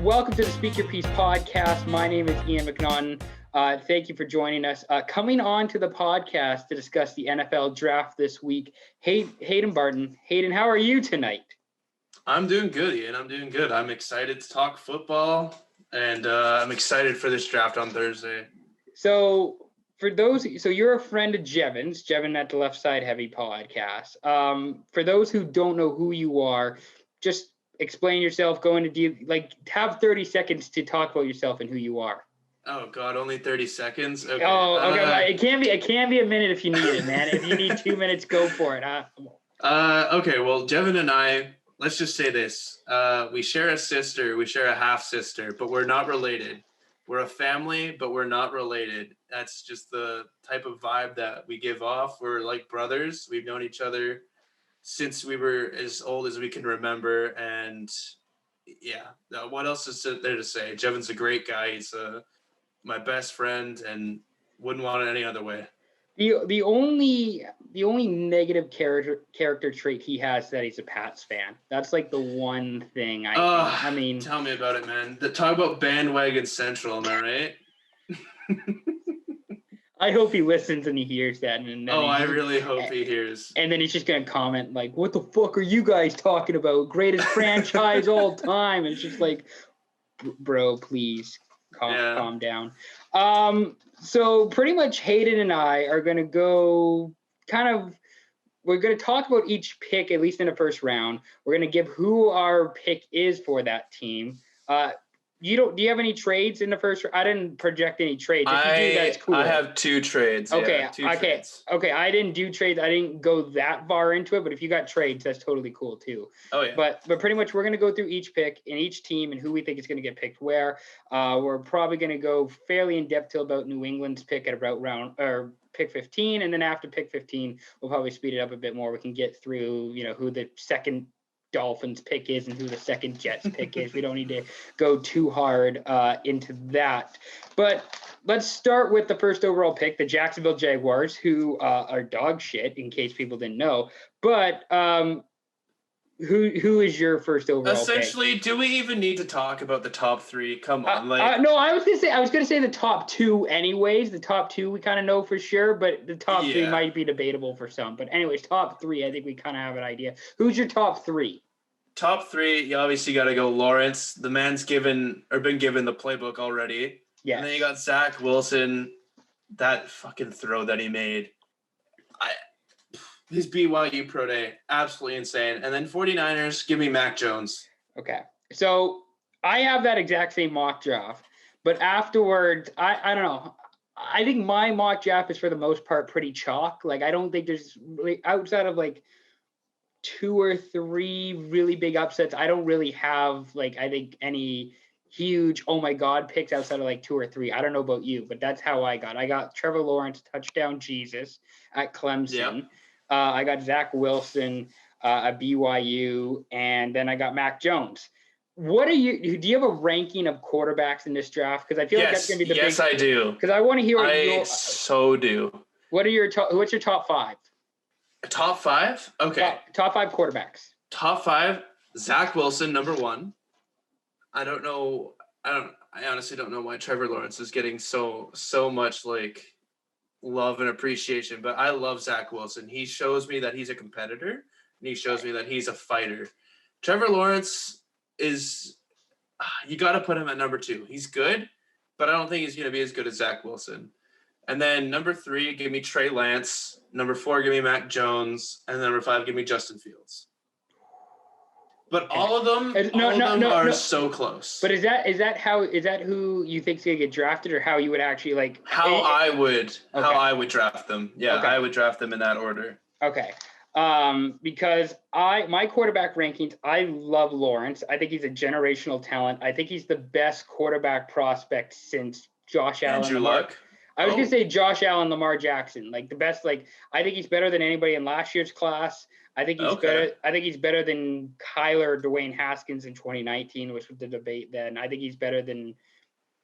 Welcome to the Speak Your Piece podcast. My name is Ian McNaughton. Thank you for joining us. Coming on to the podcast to discuss the NFL draft this week, Haydn Barton. Haydn, how are you tonight? I'm doing good, Ian. I'm doing good. I'm excited to talk football, and I'm excited for this draft on Thursday. So you're a friend of Jevin at the Left Side Heavy podcast. For those who don't know who you are, just explain yourself, have 30 seconds to talk about yourself and who you are. Oh God, only 30 seconds? Okay. Okay. It can be a minute if you need it, man. If you need 2 minutes, go for it. Okay, well, Jevin and I, let's just say this. We share a sister, we share a half-sister, but we're not related. We're a family, but we're not related. That's just the type of vibe that we give off. We're like brothers. We've known each other since we were as old as we can remember. And yeah, what else is there to say? Jevin's a great guy. He's my best friend and wouldn't want it any other way. The only negative character trait he has is that he's a Pats fan. That's like the one thing I mean. Tell me about it, man. Talk about bandwagon central, am I right? I hope he listens and he hears that. I really hope he hears. And then he's just going to comment like, what the fuck are you guys talking about? Greatest franchise all time. And it's just like, bro, please calm down. So pretty much Haydn and I are going to go we're going to talk about each pick, at least in the first round. We're going to give who our pick is for that team. Do you have any trades in the first? I didn't project any trades. If you do, that's cool. I have 2 trades. Okay. Yeah, trades. Okay. I didn't do trades. I didn't go that far into it, but if you got trades, that's totally cool too. Oh yeah. But pretty much we're going to go through each pick in each team and who we think is going to get picked where. We're probably going to go fairly in depth till about New England's pick at about pick 15. And then after pick 15, we'll probably speed it up a bit more. We can get through, who the second Dolphins pick is and who the second Jets pick is. We don't need to go too hard into that. But let's start with the first overall pick, the Jacksonville Jaguars, who are dog shit, in case people didn't know. But who is your first overall Essentially, pick? Do we even need to talk about the top 3? Come on. No, I was gonna say the top 2 anyways. The top 2 we kind of know for sure, but the top 3 might be debatable for some. But anyways, top 3, I think we kind of have an idea. Who's your top 3? Top 3, you obviously got to go Lawrence. The man's been given the playbook already. Yeah. And then you got Zach Wilson. That fucking throw that he made. His BYU Pro Day, absolutely insane. And then 49ers, give me Mac Jones. Okay. So I have that exact same mock draft. But afterwards, I don't know. I think my mock draft is for the most part pretty chalk. Like, I don't think there's really, outside of like 2 or 3 really big upsets, I don't really have I think any huge oh my god picks outside of like 2 or 3. I don't know about you, but that's how I got Trevor Lawrence, touchdown Jesus at Clemson. Yep. I got Zach Wilson at BYU, and then I got Mac Jones. Do you have a ranking of quarterbacks in this draft? Because I feel like that's going to be the big. Yes, I do. Because I want to hear. So do. What's your top 5? Top 5? Okay. Top 5 quarterbacks. Top 5, Zach Wilson, number 1. I honestly don't know why Trevor Lawrence is getting so much love and appreciation, but I love Zach Wilson. He shows me that he's a competitor, and he shows me that he's a fighter. Trevor Lawrence is, you got to put him at number 2. He's good, but I don't think he's going to be as good as Zach Wilson. And then number 3, give me Trey Lance. Number 4, give me Mac Jones. And number 5, give me Justin Fields. But all of them are so close. But is that who you think is going to get drafted, or how you would actually how I would draft them? Yeah, okay. I would draft them in that order. Okay. Because my quarterback rankings, I love Lawrence. I think he's a generational talent. I think he's the best quarterback prospect since Josh Allen. Andrew Luck. I was going to say Josh Allen, Lamar Jackson, the best. I think he's better than anybody in last year's class. I think he's better. I think he's better than Kyler, Dwayne Haskins in 2019, which was the debate then. I think he's better than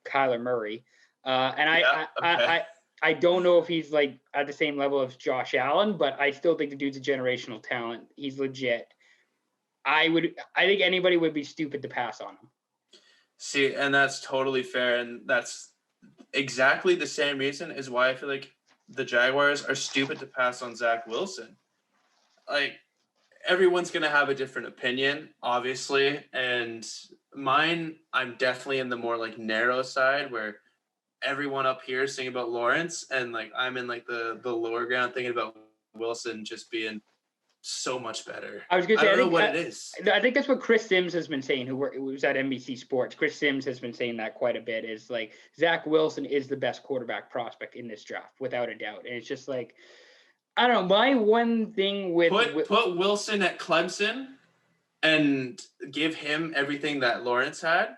Kyler Murray. I don't know if he's at the same level as Josh Allen, but I still think the dude's a generational talent. He's legit. I think anybody would be stupid to pass on him. See, and that's totally fair, and that's exactly the same reason is why I feel like the Jaguars are stupid to pass on Zach Wilson. Like, everyone's going to have a different opinion, obviously, and mine, I'm definitely in the more, like, narrow side where everyone up here is thinking about Lawrence, and, like, I'm in, like, the lower ground thinking about Wilson just being so much better. I was going to say, I don't know what it is. I think that's what Chris Sims has been saying, who was at NBC Sports. Chris Sims has been saying that quite a bit, is like Zach Wilson is the best quarterback prospect in this draft, without a doubt. And it's just like, I don't know. My one thing with put Wilson at Clemson and give him everything that Lawrence had.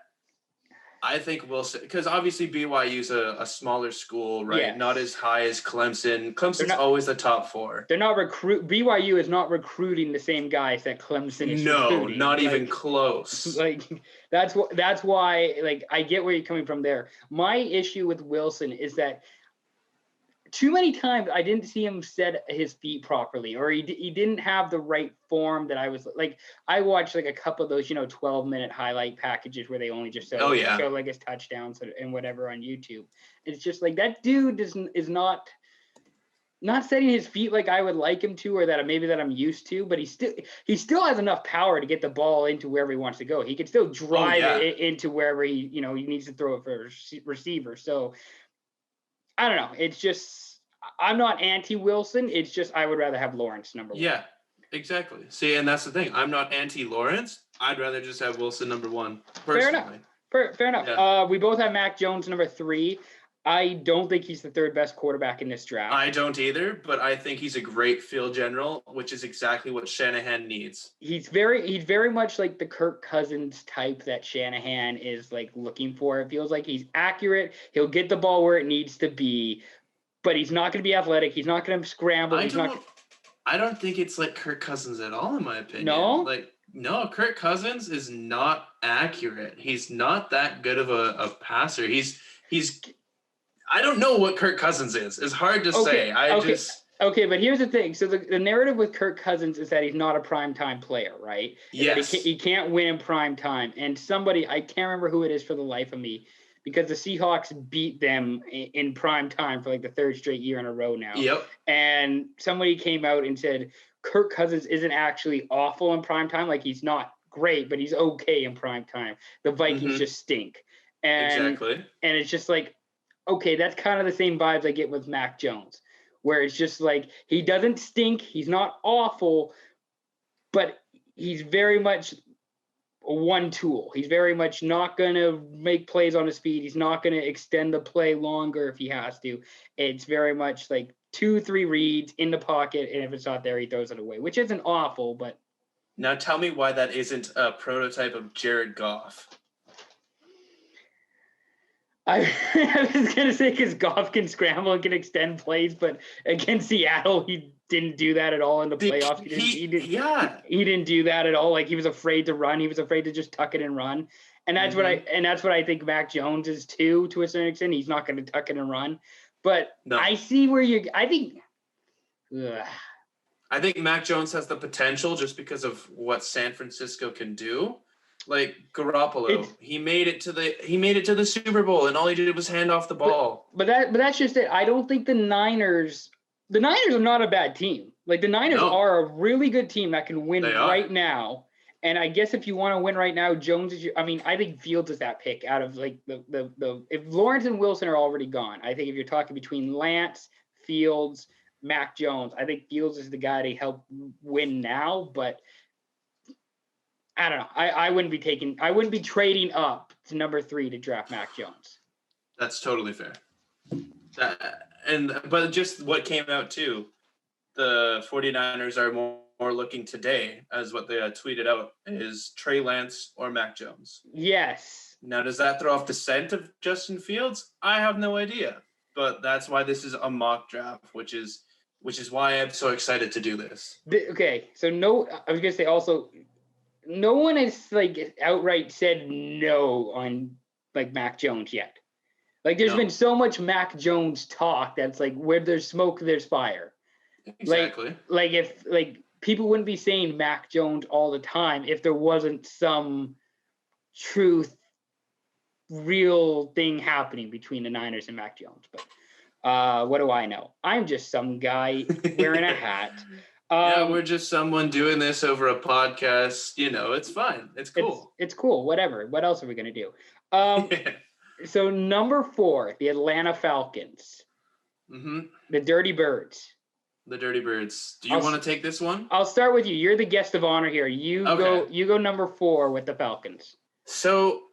I think Wilson, because obviously BYU's a smaller school, right? Yes. Not as high as Clemson. Clemson's always the top 4. They're not BYU is not recruiting the same guys that Clemson is recruiting. No, not even close. Like that's why, like, I get where you're coming from there. My issue with Wilson is that too many times I didn't see him set his feet properly, or he didn't have the right form that I was like. I watched like a couple of those, 12-minute highlight packages where they only just show like his touchdowns and whatever on YouTube. It's just like that dude is not setting his feet like I would like him to, or that I'm used to. But he still has enough power to get the ball into wherever he wants to go. He can still drive it into wherever he needs to throw it for a receiver. So I don't know. It's just, I'm not anti-Wilson. It's just I would rather have Lawrence number 1. Yeah, exactly. See, and that's the thing. I'm not anti-Lawrence. I'd rather just have Wilson number 1, personally. Fair enough. Yeah. We both have Mac Jones number 3. I don't think he's the 3rd best quarterback in this draft. I don't either, but I think he's a great field general, which is exactly what Shanahan needs. He's very much like the Kirk Cousins type that Shanahan is like looking for. It feels like he's accurate. He'll get the ball where it needs to be, but he's not going to be athletic. He's not going to scramble. I don't think it's like Kirk Cousins at all, in my opinion. No, Kirk Cousins is not accurate. He's not that good of a passer. He's I don't know what Kirk Cousins is. It's hard to say. Okay, but here's the thing. So the narrative with Kirk Cousins is that he's not a primetime player, right? Yes. He can't win in prime time. And somebody, I can't remember who it is for the life of me, because the Seahawks beat them in prime time for like the 3rd straight year in a row now. Yep. And somebody came out and said Kirk Cousins isn't actually awful in prime time. Like, he's not great, but he's okay in prime time. The Vikings just stink. Exactly. And it's just like, okay, that's kind of the same vibes I get with Mac Jones, where it's just like, he doesn't stink, he's not awful, but he's very much a one tool. He's very much not going to make plays on his feet. He's not going to extend the play longer if he has to. It's very much like 2-3 reads in the pocket, and if it's not there, he throws it away, which isn't awful, but... Now tell me why that isn't a prototype of Jared Goff. I was going to say because Goff can scramble and can extend plays, but against Seattle, he didn't do that at all in the playoffs. He didn't do that at all. Like, he was afraid to run. He was afraid to just tuck it and run. And that's what I think Mac Jones is too, to a certain extent. He's not going to tuck it and run. But no. I see where I think Mac Jones has the potential just because of what San Francisco can do. Like Garoppolo, he made it to the Super Bowl, and all he did was hand off the ball. But that's just it. I don't think the Niners are not a bad team. Like, the Niners are a really good team that can win right now. And I guess if you want to win right now, Jones is I think Fields is that pick out of like the if Lawrence and Wilson are already gone. I think if you're talking between Lance, Fields, Mac Jones, I think Fields is the guy to help win now, but I don't know. I wouldn't be trading up to number 3 to draft Mac Jones. That's totally fair. But just what came out too, the 49ers are more looking today, as what they tweeted out, is Trey Lance or Mac Jones. Yes. Now, does that throw off the scent of Justin Fields? I have no idea. But that's why this is a mock draft, which is why I'm so excited to do this. Okay, so I was gonna say also, no one has like outright said no on like Mac Jones yet. Like, there's been so much Mac Jones talk that's like, where there's smoke, there's fire. Exactly. Like if people wouldn't be saying Mac Jones all the time if there wasn't some truth real thing happening between the Niners and Mac Jones. But what do I know? I'm just some guy wearing a hat. Yeah, we're just someone doing this over a podcast. You know, it's fine. It's cool. It's cool. Whatever. What else are we going to do? So number 4, the Atlanta Falcons. Mm-hmm. The Dirty Birds. The Dirty Birds. Do you want to take this one? I'll start with you. You're the guest of honor here. You go number 4 with the Falcons. So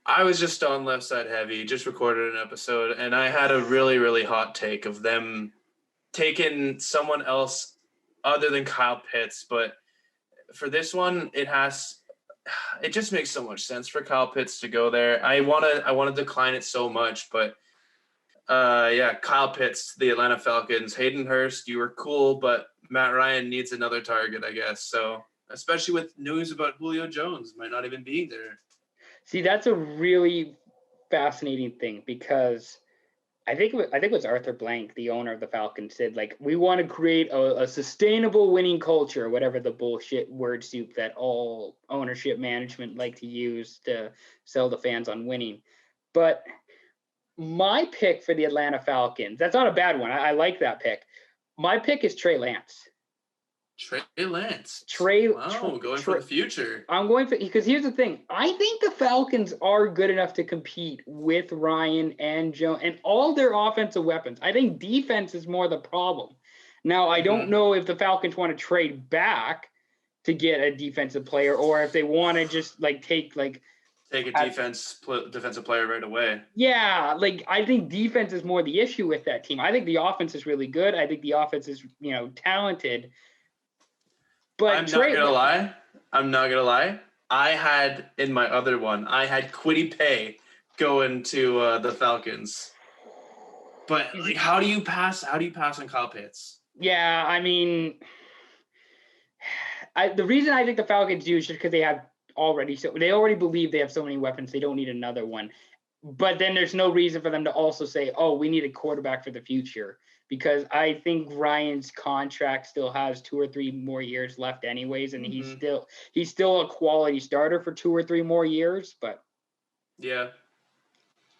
I was just on Left Side Heavy, just recorded an episode, and I had a really, really hot take of them taking someone else other than Kyle Pitts. But for this one, it just makes so much sense for Kyle Pitts to go there. I want to decline it so much, but Kyle Pitts, the Atlanta Falcons. Hayden Hurst, you were cool, but Matt Ryan needs another target, I guess. So especially with news about Julio Jones might not even be there. See, that's a really fascinating thing because I think it was Arthur Blank, the owner of the Falcons, said, like, we want to create a sustainable winning culture, whatever the bullshit word soup that all ownership management like to use to sell the fans on winning. But my pick for the Atlanta Falcons, that's not a bad one. I like that pick. My pick is Trey Lance. Going for the future. I'm going for, because here's the thing. I think the Falcons are good enough to compete with Ryan and Joe and all their offensive weapons. I think defense is more the problem. Now, I don't know if the Falcons want to trade back to get a defensive player or if they want to just take a defensive player right away. Yeah, I think defense is more the issue with that team. I think the offense is really good. I think the offense is, talented. But I'm not gonna lie. I had in my other one, I had Kwity Paye going to the Falcons. But how do you pass on Kyle Pitts? Yeah, I mean, the reason I think the Falcons do is just because they already believe they have so many weapons, they don't need another one. But then there's no reason for them to also say, oh, we need a quarterback for the future. Because I think Ryan's contract still has 2 or 3 more years left anyways, and he's still a quality starter for 2 or 3 more years. But yeah,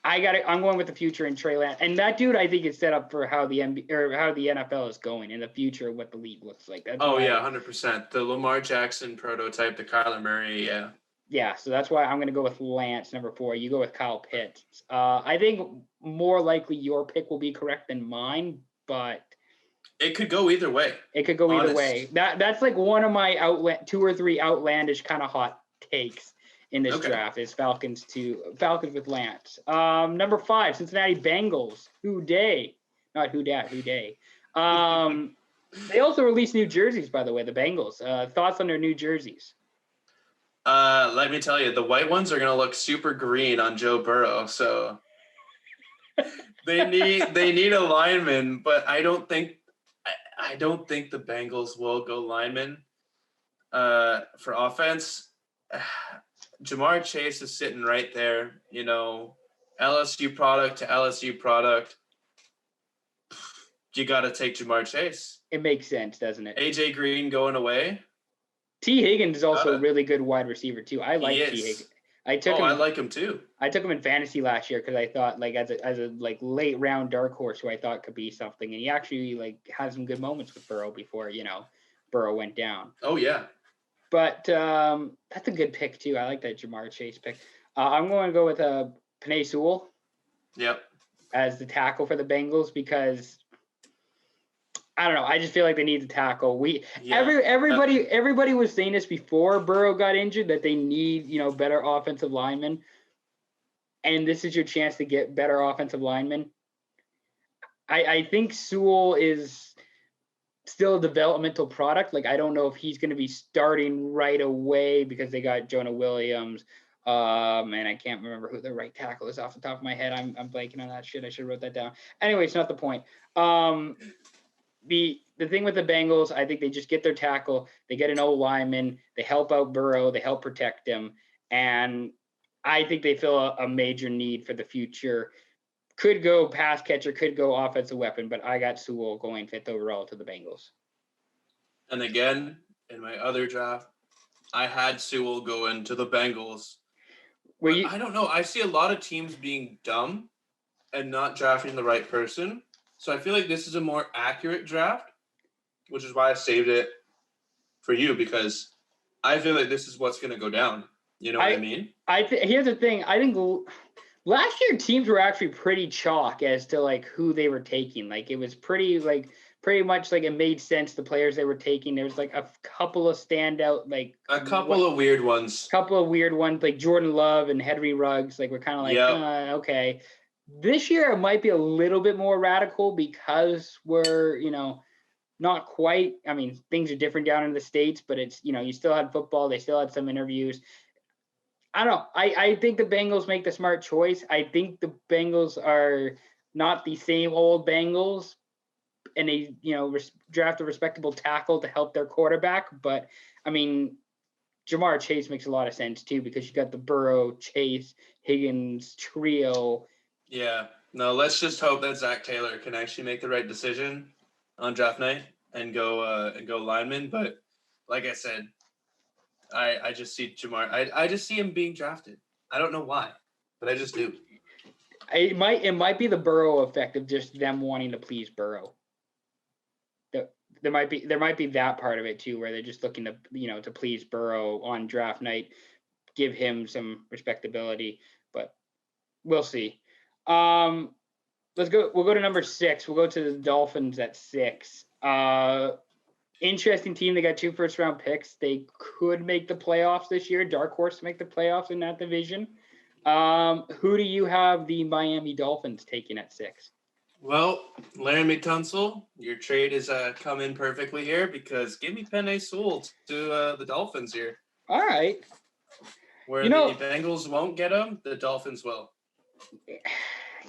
I'm going with the future in Trey Lance, and that dude I think is set up for how the NFL is going in the future, what the league looks like. 100%. The Lamar Jackson prototype, the Kyler Murray, yeah. Yeah, so that's why I'm going to go with Lance, number 4. You go with Kyle Pitts. I think more likely your pick will be correct than mine, but it could go either way. Either way. That's like one of my 2 or 3 outlandish kind of hot takes in this draft is Falcons with Lance. Number 5, Cincinnati Bengals. Who day? Not who dat, who day. They also released new jerseys, by the way, the Bengals. Thoughts on their new jerseys? Let me tell you, the white ones are going to look super green on Joe Burrow, so they need a lineman, but I don't think the Bengals will go lineman for offense. Jamar Chase is sitting right there, LSU product to LSU product. You got to take Jamar Chase. It makes sense, doesn't it? AJ Green going away. T. Higgins is also a really good wide receiver too. I like T. Higgins. I like him too. I took him in fantasy last year because I thought as a late round dark horse who I thought could be something, and he actually had some good moments with Burrow before Burrow went down. Oh yeah. But that's a good pick too. I like that Jamar Chase pick. I'm going to go with Penei Sewell. Yep. As the tackle for the Bengals because I don't know. I just feel like they need to tackle. Everybody was saying this before Burrow got injured that they need, better offensive linemen. And this is your chance to get better offensive linemen. I think Sewell is still a developmental product. I don't know if he's going to be starting right away because they got Jonah Williams. And I can't remember who the right tackle is off the top of my head. I'm blanking on that shit. I should have wrote that down. Anyway, it's not the point. The thing with the Bengals, I think they just get their tackle. They get an old lineman. They help out Burrow. They help protect him. And I think they fill a major need for the future. Could go pass catcher, could go offensive weapon, but I got Sewell going 5th overall to the Bengals. And again, in my other draft, I had Sewell go into the Bengals. I don't know. I see a lot of teams being dumb and not drafting the right person. So I feel like this is a more accurate draft, which is why I saved it for you, because I feel like this is what's going to go down. You know what I mean? Here's the thing. I think last year teams were actually pretty chalk as to like who they were taking. Like it was pretty much like it made sense the players they were taking. There was like a couple of standout of weird ones. Couple of weird ones like Jordan Love and Henry Ruggs. Like we're kind of like okay. This year it might be a little bit more radical because we're not quite. I mean, things are different down in the States, but it's you still had football. They still had some interviews. I don't know. I think the Bengals make the smart choice. I think the Bengals are not the same old Bengals, and they, draft a respectable tackle to help their quarterback. But, I mean, Jamar Chase makes a lot of sense, too, because you got the Burrow, Chase, Higgins trio. Yeah. No, let's just hope that Zach Taylor can actually make the right decision on draft night and go lineman. But, like I said, I just see Jamar. I just see him being drafted. I don't know why, but I just do. It might be the Burrow effect of just them wanting to please Burrow. There might be that part of it too, where they're just looking to to please Burrow on draft night, give him some respectability. But we'll see. Let's go. We'll go to number 6. We'll go to the Dolphins at 6. Interesting team. They got 2 first-round picks. They could make the playoffs this year. Dark horse to make the playoffs in that division. Who do you have the Miami Dolphins taking at 6? Well, Laramie Tunsil, your trade has come in perfectly here because give me Penei Sewell to the Dolphins here. All right. Where the Bengals won't get him, the Dolphins will.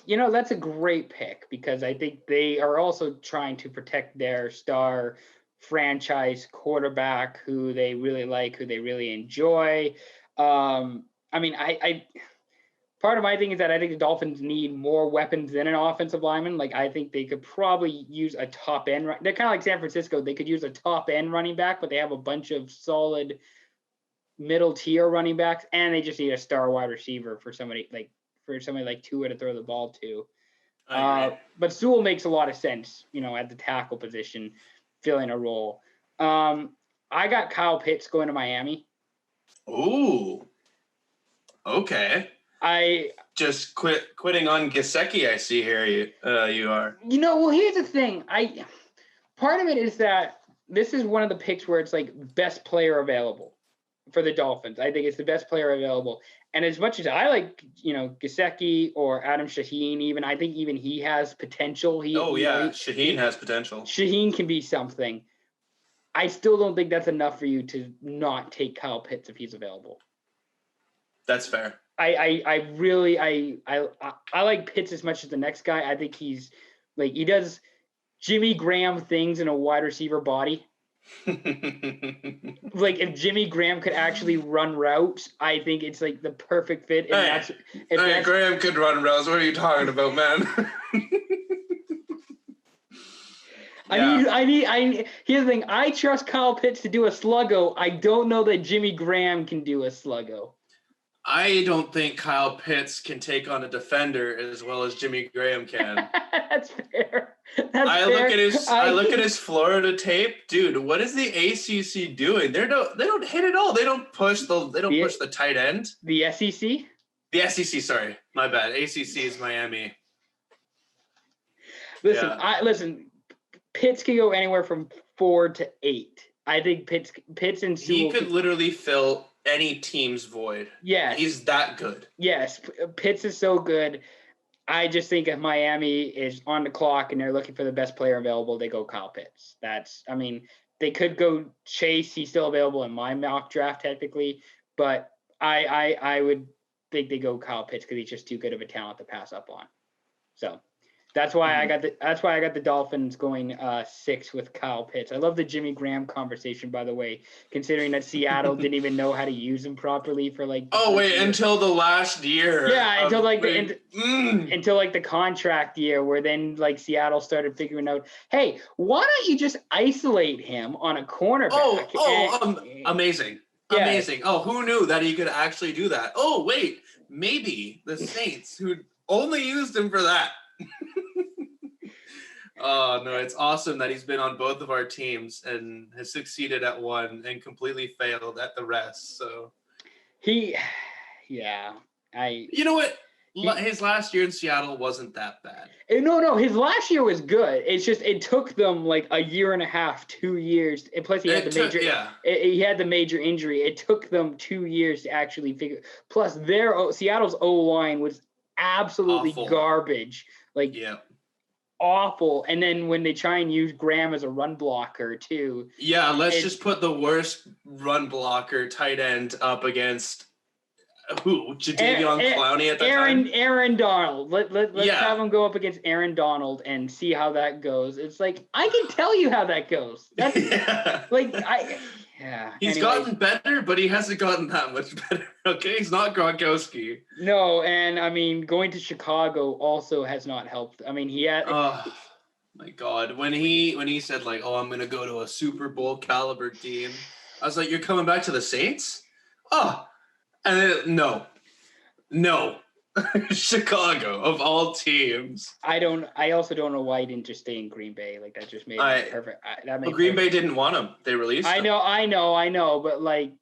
That's a great pick because I think they are also trying to protect their star franchise quarterback who they really like, who they really enjoy. I mean, I part of my thing is that I think the Dolphins need more weapons than an offensive lineman. Like, I think they could probably use a top end. They're kind of like San Francisco. They could use a top end running back, but they have a bunch of solid middle tier running backs, and they just need a star wide receiver for somebody like Tua to throw the ball to. But Sewell makes a lot of sense, at the tackle position, filling a role. I got Kyle Pitts going to Miami. Ooh. Okay. I just quitting on Gesicki. I see here you are. Well, here's the thing. Part of it is that this is one of the picks where it's like best player available for the Dolphins. I think it's the best player available. And as much as I like, Gesicki or Adam Shaheen, even I think even he has potential. Shaheen has potential. Shaheen can be something. I still don't think that's enough for you to not take Kyle Pitts if he's available. That's fair. I really like Pitts as much as the next guy. I think he's like he does Jimmy Graham things in a wide receiver body. Like if Jimmy Graham could actually run routes, I think it's like the perfect fit. Graham could run routes. What are you talking about, man? I need. Here's the thing. I trust Kyle Pitts to do a sluggo. I don't know that Jimmy Graham can do a sluggo. I don't think Kyle Pitts can take on a defender as well as Jimmy Graham can. That's fair. I look at his Florida tape, dude. What is the ACC doing? They don't hit it all. They don't push the tight end. The SEC. The SEC. Sorry, my bad. ACC is Miami. Listen. Pitts can go anywhere from 4 to 8. I think Pitts and Sewell. He could literally fill any team's void. Yes. He's that good. Yes. Pitts is so good. I just think if Miami is on the clock and they're looking for the best player available, they go Kyle Pitts. They could go Chase. He's still available in my mock draft technically, but I would think they go Kyle Pitts because he's just too good of a talent to pass up on. So that's why I got the Dolphins going 6 with Kyle Pitts. I love the Jimmy Graham conversation, by the way, considering that Seattle didn't even know how to use him properly for like. Oh wait, until the last year. Yeah, until the contract year, where then like Seattle started figuring out, hey, why don't you just isolate him on a cornerback? Amazing. Yeah. Amazing. Oh, who knew that he could actually do that? Oh, wait, maybe the Saints, who only used him for that. Oh, no, it's awesome that he's been on both of our teams and has succeeded at one and completely failed at the rest. So You know what? His last year in Seattle wasn't that bad. No, his last year was good. It's just it took them like a year and a half, 2 years. And plus he had he had the major injury. It took them 2 years to actually figure. Plus Seattle's O-line was absolutely garbage. Like awful. And then when they try and use Graham as a run blocker too. Yeah, let's just put the worst run blocker tight end up against who? Jadeveon Clowney at that time? Aaron Donald. Let's have him go up against Aaron Donald and see how that goes. It's like, I can tell you how that goes. That's He's gotten better, but he hasn't gotten that much better. Okay, he's not Gronkowski. No, and I mean, going to Chicago also has not helped. I mean, he had. Oh my God, when he said like, "Oh, I'm gonna go to a Super Bowl caliber team," I was like, "You're coming back to the Saints?" Oh, and then no. Chicago of all teams. I also don't know why he didn't just stay in Green Bay. Like that just made it perfect. Green Bay didn't want him. They released him. I know, but like.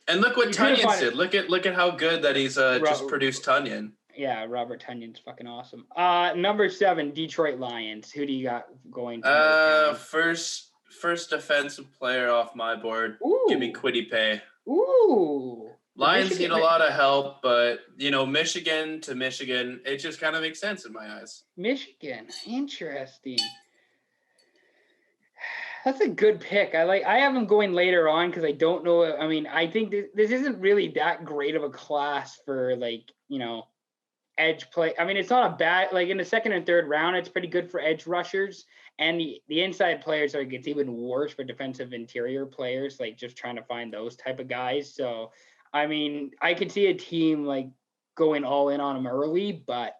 And look what Tunyon did. Look at how good that he's just produced Tunyon. Yeah, Robert Tunyon's fucking awesome. Number 7, Detroit Lions. Who do you got going? First defensive player off my board. Ooh. Give me Kwity Paye. Ooh. Lions need a lot of help, but, Michigan to Michigan, it just kind of makes sense in my eyes. Michigan. Interesting. That's a good pick. I have them going later on because I don't know. I mean, I think this isn't really that great of a class for, edge play. I mean, it's not a bad, in the second and third round, it's pretty good for edge rushers. And the inside players gets even worse for defensive interior players, just trying to find those type of guys. So, I mean, I could see a team going all in on them early, but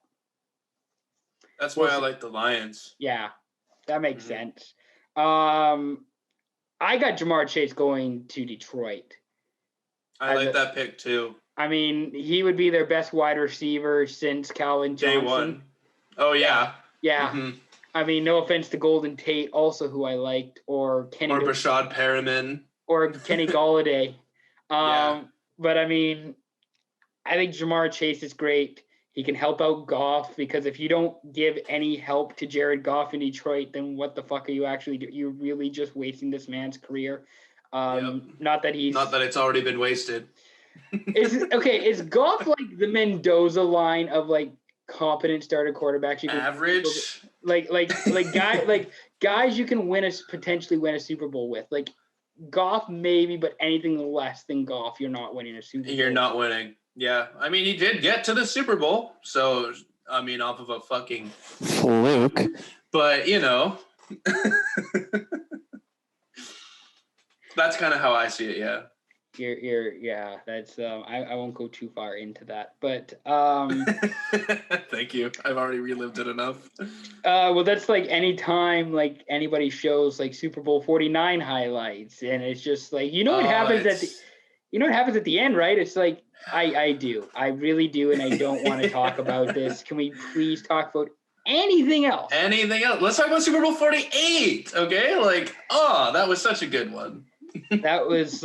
that's why I like the Lions. Yeah, that makes sense. I got Jamar Chase going to Detroit. I like that pick too. I mean, he would be their best wide receiver since Calvin Johnson. Day one. Oh yeah. Yeah. Mm-hmm. I mean, no offense to Golden Tate, also who I liked, or Brashad Perriman, or Kenny Golladay. But I mean, I think Jamar Chase is great. He can help out Goff, because if you don't give any help to Jared Goff in Detroit, then what the fuck are you actually doing? You're really just wasting this man's career. Not that it's already been wasted. Is Goff the Mendoza line of competent starter quarterbacks? You can average, guys you can potentially win a Super Bowl with. Goff maybe, but anything less than Goff, you're not winning a Super Bowl. You're not winning. Yeah, I mean, he did get to the Super Bowl, so I mean, off of a fucking fluke. But that's kind of how I see it. Yeah. That's I won't go too far into that, but thank you. I've already relived it enough. Well, that's any time anybody shows Super Bowl 49 highlights, and it's just what happens at the end, right? It's I really do, and I don't want to talk about this. Can we please talk about anything else? Let's talk about Super Bowl 48. Okay, that was such a good one. That was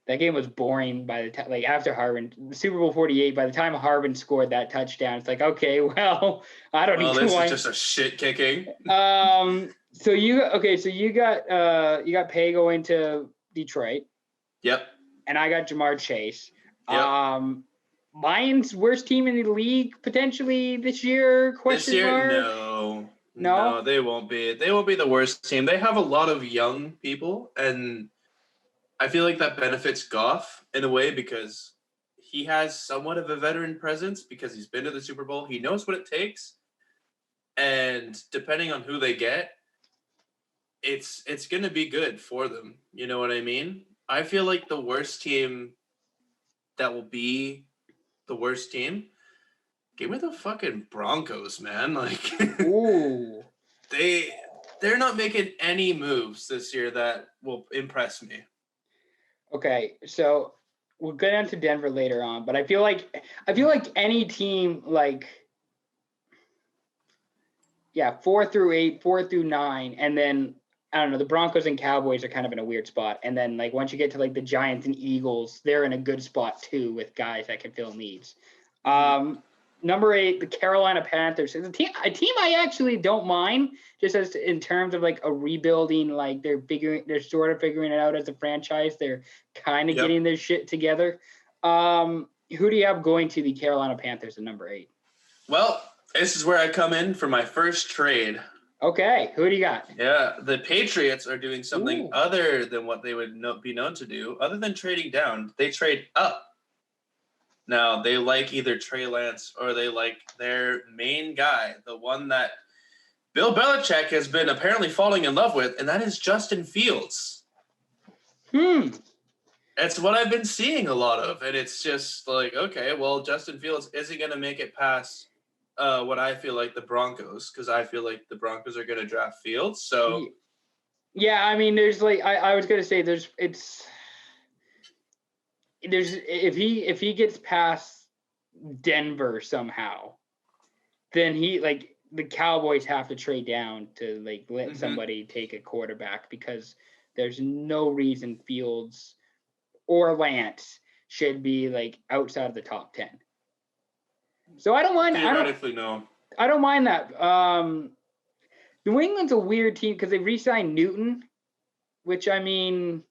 that game was boring by the time, after Harvin, Super Bowl 48, by the time Harvin scored that touchdown, it's okay, well, I don't know. This is just a shit kicking. So you got Paye going to Detroit. Yep. And I got Jamar Chase. Yep. Lions worst team in the league potentially this year? No, they won't be. They won't be the worst team. They have a lot of young people, and I feel like that benefits Goff in a way because he has somewhat of a veteran presence because he's been to the Super Bowl. He knows what it takes. And depending on who they get, it's going to be good for them. You know what I mean? I feel like the worst team that will be the worst team, give me the fucking Broncos, man. Ooh. They're not making any moves this year that will impress me. Okay, so we'll go down to Denver later on, but I feel like any team 4 through 8, 4 through 9, and then I don't know, the Broncos and Cowboys are kind of in a weird spot. And then once you get to the Giants and Eagles, they're in a good spot too with guys that can fill needs. Number 8, the Carolina Panthers. It's a team I actually don't mind, just as in terms of a rebuilding. They're sort of figuring it out as a franchise. They're kind of getting their shit together. Who do you have going to the Carolina Panthers at number 8? Well, this is where I come in for my first trade. Okay, who do you got? Yeah, the Patriots are doing something other than what they would be known to do. Other than trading down, they trade up. Now, they like either Trey Lance or they like their main guy, the one that Bill Belichick has been apparently falling in love with, and that is Justin Fields. That's what I've been seeing a lot of, and it's just okay, well, Justin Fields isn't going to make it past what I feel like the Broncos, because I feel like the Broncos are going to draft Fields. So, yeah, I mean, there's I was going to say if he gets past Denver somehow, then the Cowboys have to trade down to let somebody take a quarterback, because there's no reason Fields or Lance should be outside of the top 10. So I don't mind. Theoretically, no. I don't mind that. New England's a weird team because they re-signed Newton, which I mean.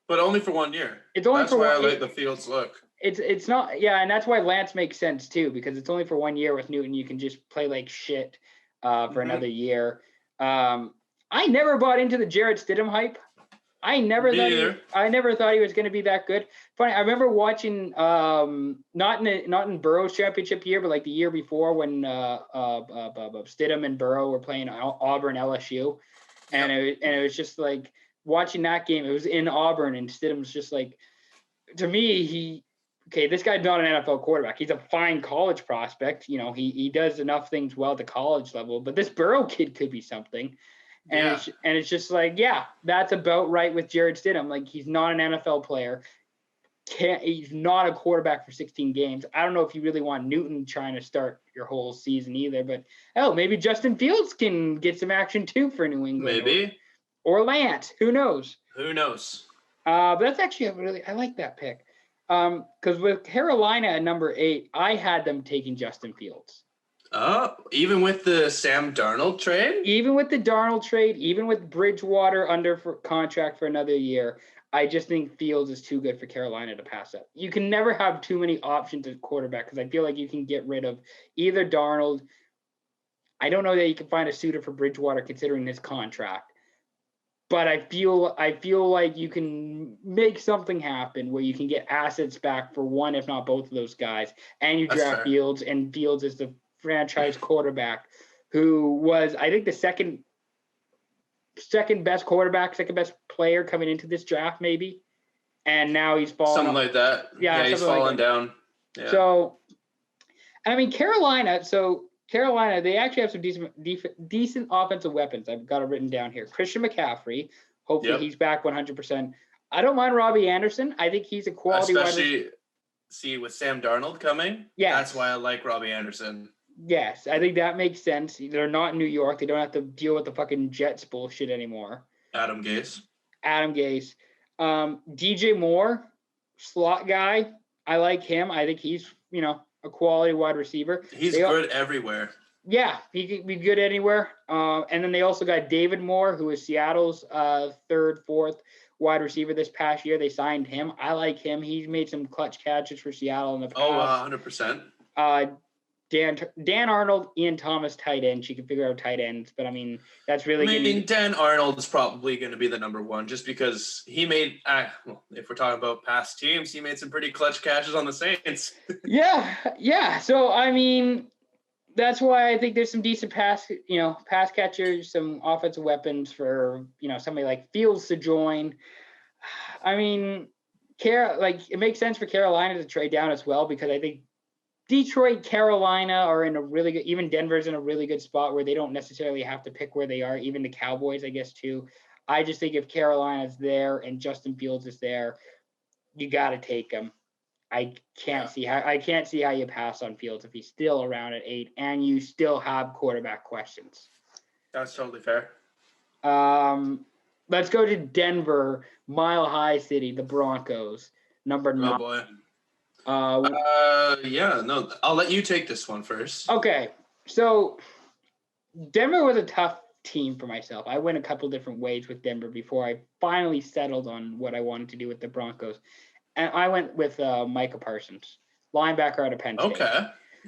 But only for 1 year. It's only that's for why one, I like the Fields look. It's not, yeah, and that's why Lance makes sense too, because it's only for 1 year with Newton. You can just play like shit for another year. I never bought into the Jarrett Stidham hype. I never thought he was going to be that good. Funny, I remember watching not in Burrow's championship year, but like the year before when Stidham and Burrow were playing Auburn LSU, and it was just like watching that game. It was in Auburn, and Stidham's just like, to me, this guy's not an NFL quarterback. He's a fine college prospect. You know, he does enough things well at the college level, but this Burrow kid could be something. And it's just like, yeah, that's about right with Jarrett Stidham. Like, he's not an NFL player. He's not a quarterback for 16 games. I don't know if you really want Newton trying to start your whole season either, but maybe Justin Fields can get some action too for New England. Maybe. Or Lance. Who knows? But that's actually I like that pick. Because with Carolina at number 8, I had them taking Justin Fields. Even with the Sam Darnold trade? Even with the Darnold trade, even with Bridgewater under contract for another year, I just think Fields is too good for Carolina to pass up. You can never have too many options at quarterback, because I feel like you can get rid of either Darnold. I don't know that you can find a suitor for Bridgewater considering his contract. But I feel like you can make something happen where you can get assets back for one, if not both of those guys, and you draft Fields, and Fields is the franchise quarterback who was, I think, the second best quarterback, second best player coming into this draft, maybe. And now he's fallen. Something like that. Yeah, he's fallen down. Yeah. So, I mean, Carolina, they actually have some decent offensive weapons. I've got it written down here. Christian McCaffrey, hopefully he's back 100%. I don't mind Robbie Anderson. I think he's a quality wide receiver. See, with Sam Darnold coming, that's why I like Robbie Anderson. Yes, I think that makes sense. They're not in New York. They don't have to deal with the fucking Jets bullshit anymore. Adam Gase. DJ Moore, slot guy. I like him. I think he's, a quality wide receiver. He's good everywhere. Yeah, he could be good anywhere. And then they also got David Moore, who is Seattle's third, fourth wide receiver this past year. They signed him. I like him. He's made some clutch catches for Seattle in the past. 100%. Dan Arnold, Ian Thomas, tight end. She can figure out tight ends, but I mean, that's really Dan Arnold is probably going to be the number one, just because he made, if we're talking about past teams, he made some pretty clutch catches on the Saints. Yeah. So, I mean, that's why I think there's some decent pass catchers, some offensive weapons for, somebody like Fields to join. I mean, it makes sense for Carolina to trade down as well, because I think Detroit, Carolina are in a really good, even Denver's in a really good spot where they don't necessarily have to pick where they are. Even the Cowboys, I guess, too. I just think if Carolina's there and Justin Fields is there, you got to take him. I can't see how you pass on Fields if he's still around at 8 and you still have quarterback questions. That's totally fair. Let's go to Denver, Mile High City, the Broncos, number 9. Oh boy. I'll let you take this one first. Okay, so Denver was a tough team for myself. I went a couple different ways with Denver before I finally settled on what I wanted to do with the Broncos. And I went with Micah Parsons, linebacker out of Penn State.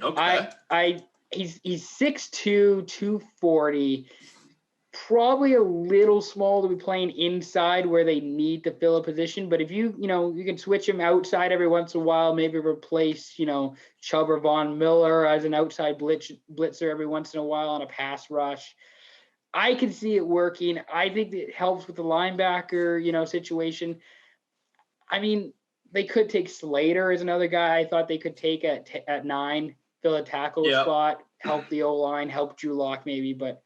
Okay. He's 6'2", 240, probably a little small to be playing inside where they need to fill a position. But if you can switch him outside every once in a while, maybe replace, Chubb or Von Miller as an outside blitzer every once in a while on a pass rush. I can see it working. I think it helps with the linebacker, situation. I mean, they could take Slater as another guy I thought they could take at 9, fill a tackle spot, help the O-line, help Drew Lock maybe. But,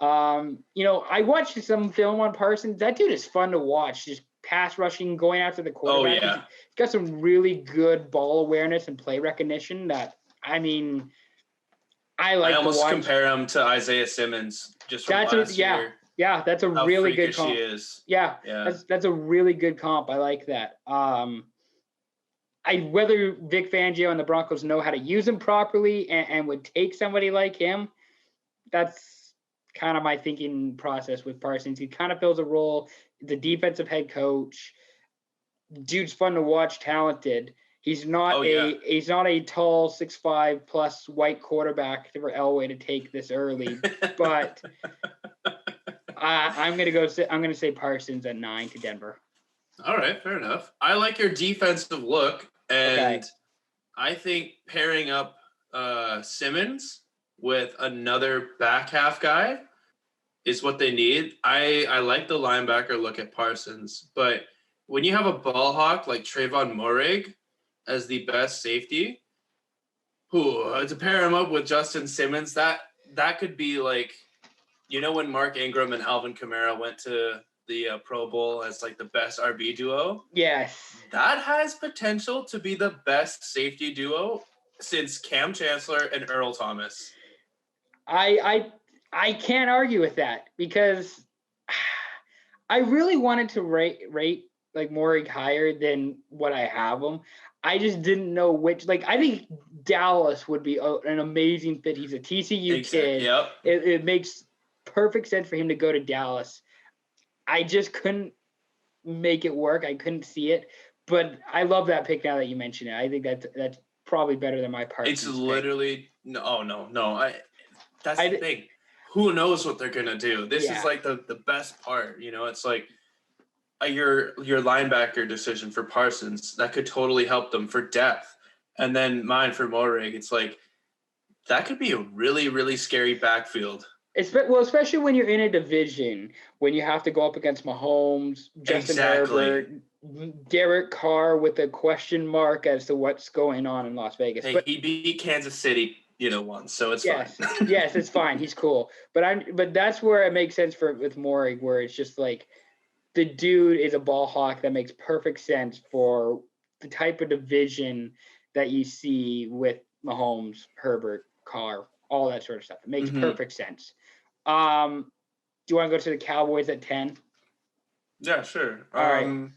I watched some film on Parsons. That dude is fun to watch, just pass rushing, going after the quarterback. Oh, yeah. He's got some really good ball awareness and play recognition that, I almost compare him to Isaiah Simmons just from last year. Yeah, that's a really good comp. He is. Yeah. That's a really good comp. I like that. Whether Vic Fangio and the Broncos know how to use him properly and would take somebody like him, that's kind of my thinking process with Parsons. He kind of fills a role, the defensive head coach. Dude's fun to watch, talented. He's not he's not a tall 6'5" plus white quarterback for Elway to take this early, but I'm gonna say Parsons at 9 to Denver. All right, fair enough. I like your defensive look, and I think pairing up Simmons with another back half guy is what they need. I like the linebacker look at Parsons, but when you have a ball hawk like Trayvon Moehrig as the best safety, to pair him up with Justin Simmons, that could be like, when Mark Ingram and Alvin Kamara went to the Pro Bowl as like the best RB duo. Yes. That has potential to be the best safety duo since Cam Chancellor and Earl Thomas. I can't argue with that because I really wanted to rate like Moehrig higher than what I have him. I just didn't know which. Like, I think Dallas would be an amazing fit. He's a TCU kid. Yep. It makes perfect sense for him to go to Dallas. I just couldn't make it work. I couldn't see it. But I love that pick now that you mention it. I think that's probably better than my Parsons. It's literally no. That's the thing. Who knows what they're gonna do? This is like the best part. It's like your linebacker decision for Parsons that could totally help them for depth, and then mine for Moehrig. It's like that could be a really, really scary backfield. Especially when you're in a division, when you have to go up against Mahomes, Justin Herbert, Derek Carr with a question mark as to what's going on in Las Vegas. Hey, he beat Kansas City, once, so it's fine. Yes, it's fine. He's cool. But that's where it makes sense with Moehrig, where it's just like the dude is a ball hawk that makes perfect sense for the type of division that you see with Mahomes, Herbert, Carr, all that sort of stuff. It makes perfect sense. Do you want to go to the Cowboys at 10? Yeah, sure. All right.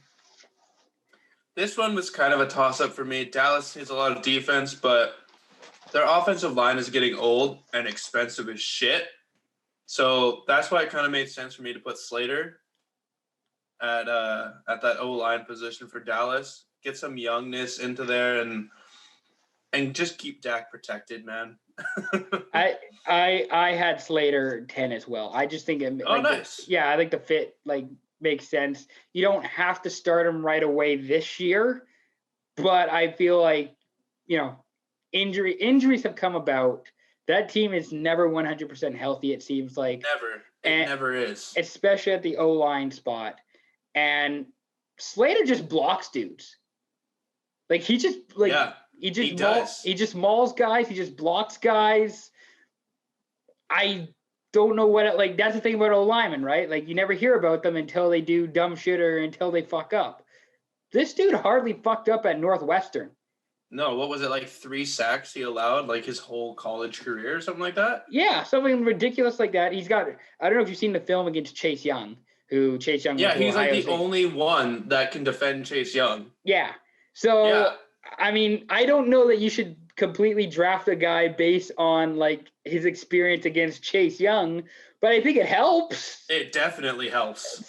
This one was kind of a toss-up for me. Dallas needs a lot of defense, but their offensive line is getting old and expensive as shit. So that's why it kind of made sense for me to put Slater at that O-line position for Dallas. Get some youngness into there and just keep Dak protected, man. I had Slater 10 as well. I just think nice. I think the fit makes sense. You don't have to start him right away this year, but I feel like injuries have come about. That team is never 100% healthy. It seems like never is, especially at the O-line spot. And Slater just blocks dudes. Like he just He just mauls guys. He just blocks guys. I don't know that's the thing about O-linemen, right? Like you never hear about them until they do dumb shit or until they fuck up. This dude hardly fucked up at Northwestern. No, what was it, like 3 sacks he allowed, like his whole college career or something like that? Yeah, something ridiculous like that. He's got. I don't know if you've seen the film against Chase Young, who Chase Young. Yeah, went to he's like Ohio the State. only one that can defend Chase Young. Yeah. So Yeah. I mean, I don't know that you should completely draft a guy based on like his experience against Chase Young, but I think it helps. It definitely helps.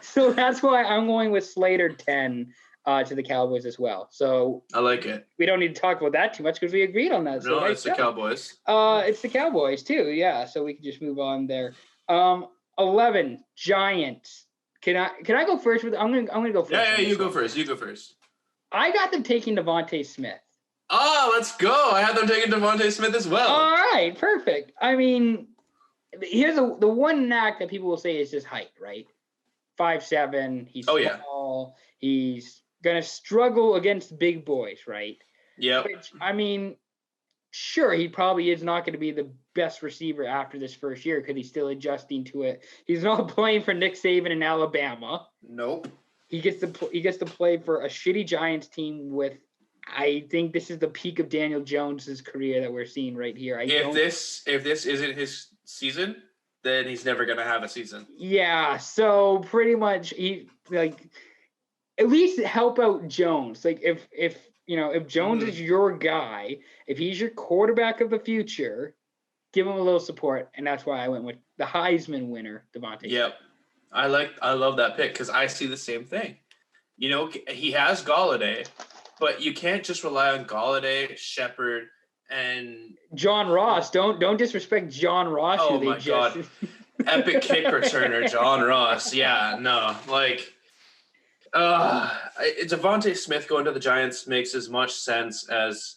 So that's why I'm going with Slater 10 to the Cowboys as well. So I like it. we don't need to talk about that too much because we agreed on that. No, So it's the Cowboys. It's the Cowboys too. Yeah. So we can just move on there. 11 Giants. Can I go first with? I'm gonna go first. Yeah, you go first. You go first. I got them taking Devontae Smith. Oh, let's go. I had them taking Devontae Smith as well. All right, perfect. I mean, here's the one knack that people will say is his height, right? 5'7". He's small. He's gonna struggle against big boys, right? Yeah. Which, I mean, sure, he probably is not going to be the best receiver after this first year because he's still adjusting to it. He's not playing for Nick Saban in Alabama. Nope. He gets to play for a shitty Giants team with. I think this is the peak of Daniel Jones's career that we're seeing right here. If this isn't his season, then he's never gonna have a season. Yeah, so pretty much he like at least help out Jones. Like if Jones is your guy, if he's your quarterback of the future, give him a little support, and that's why I went with the Heisman winner, Devontae. Yep. I love that pick because I see the same thing. You know, he has Galladay, but you can't just rely on Galladay, Shepard, and John Ross. Don't disrespect John Ross. Oh my God, epic kick returner, John Ross. Yeah, no, like, Devontae Smith going to the Giants makes as much sense as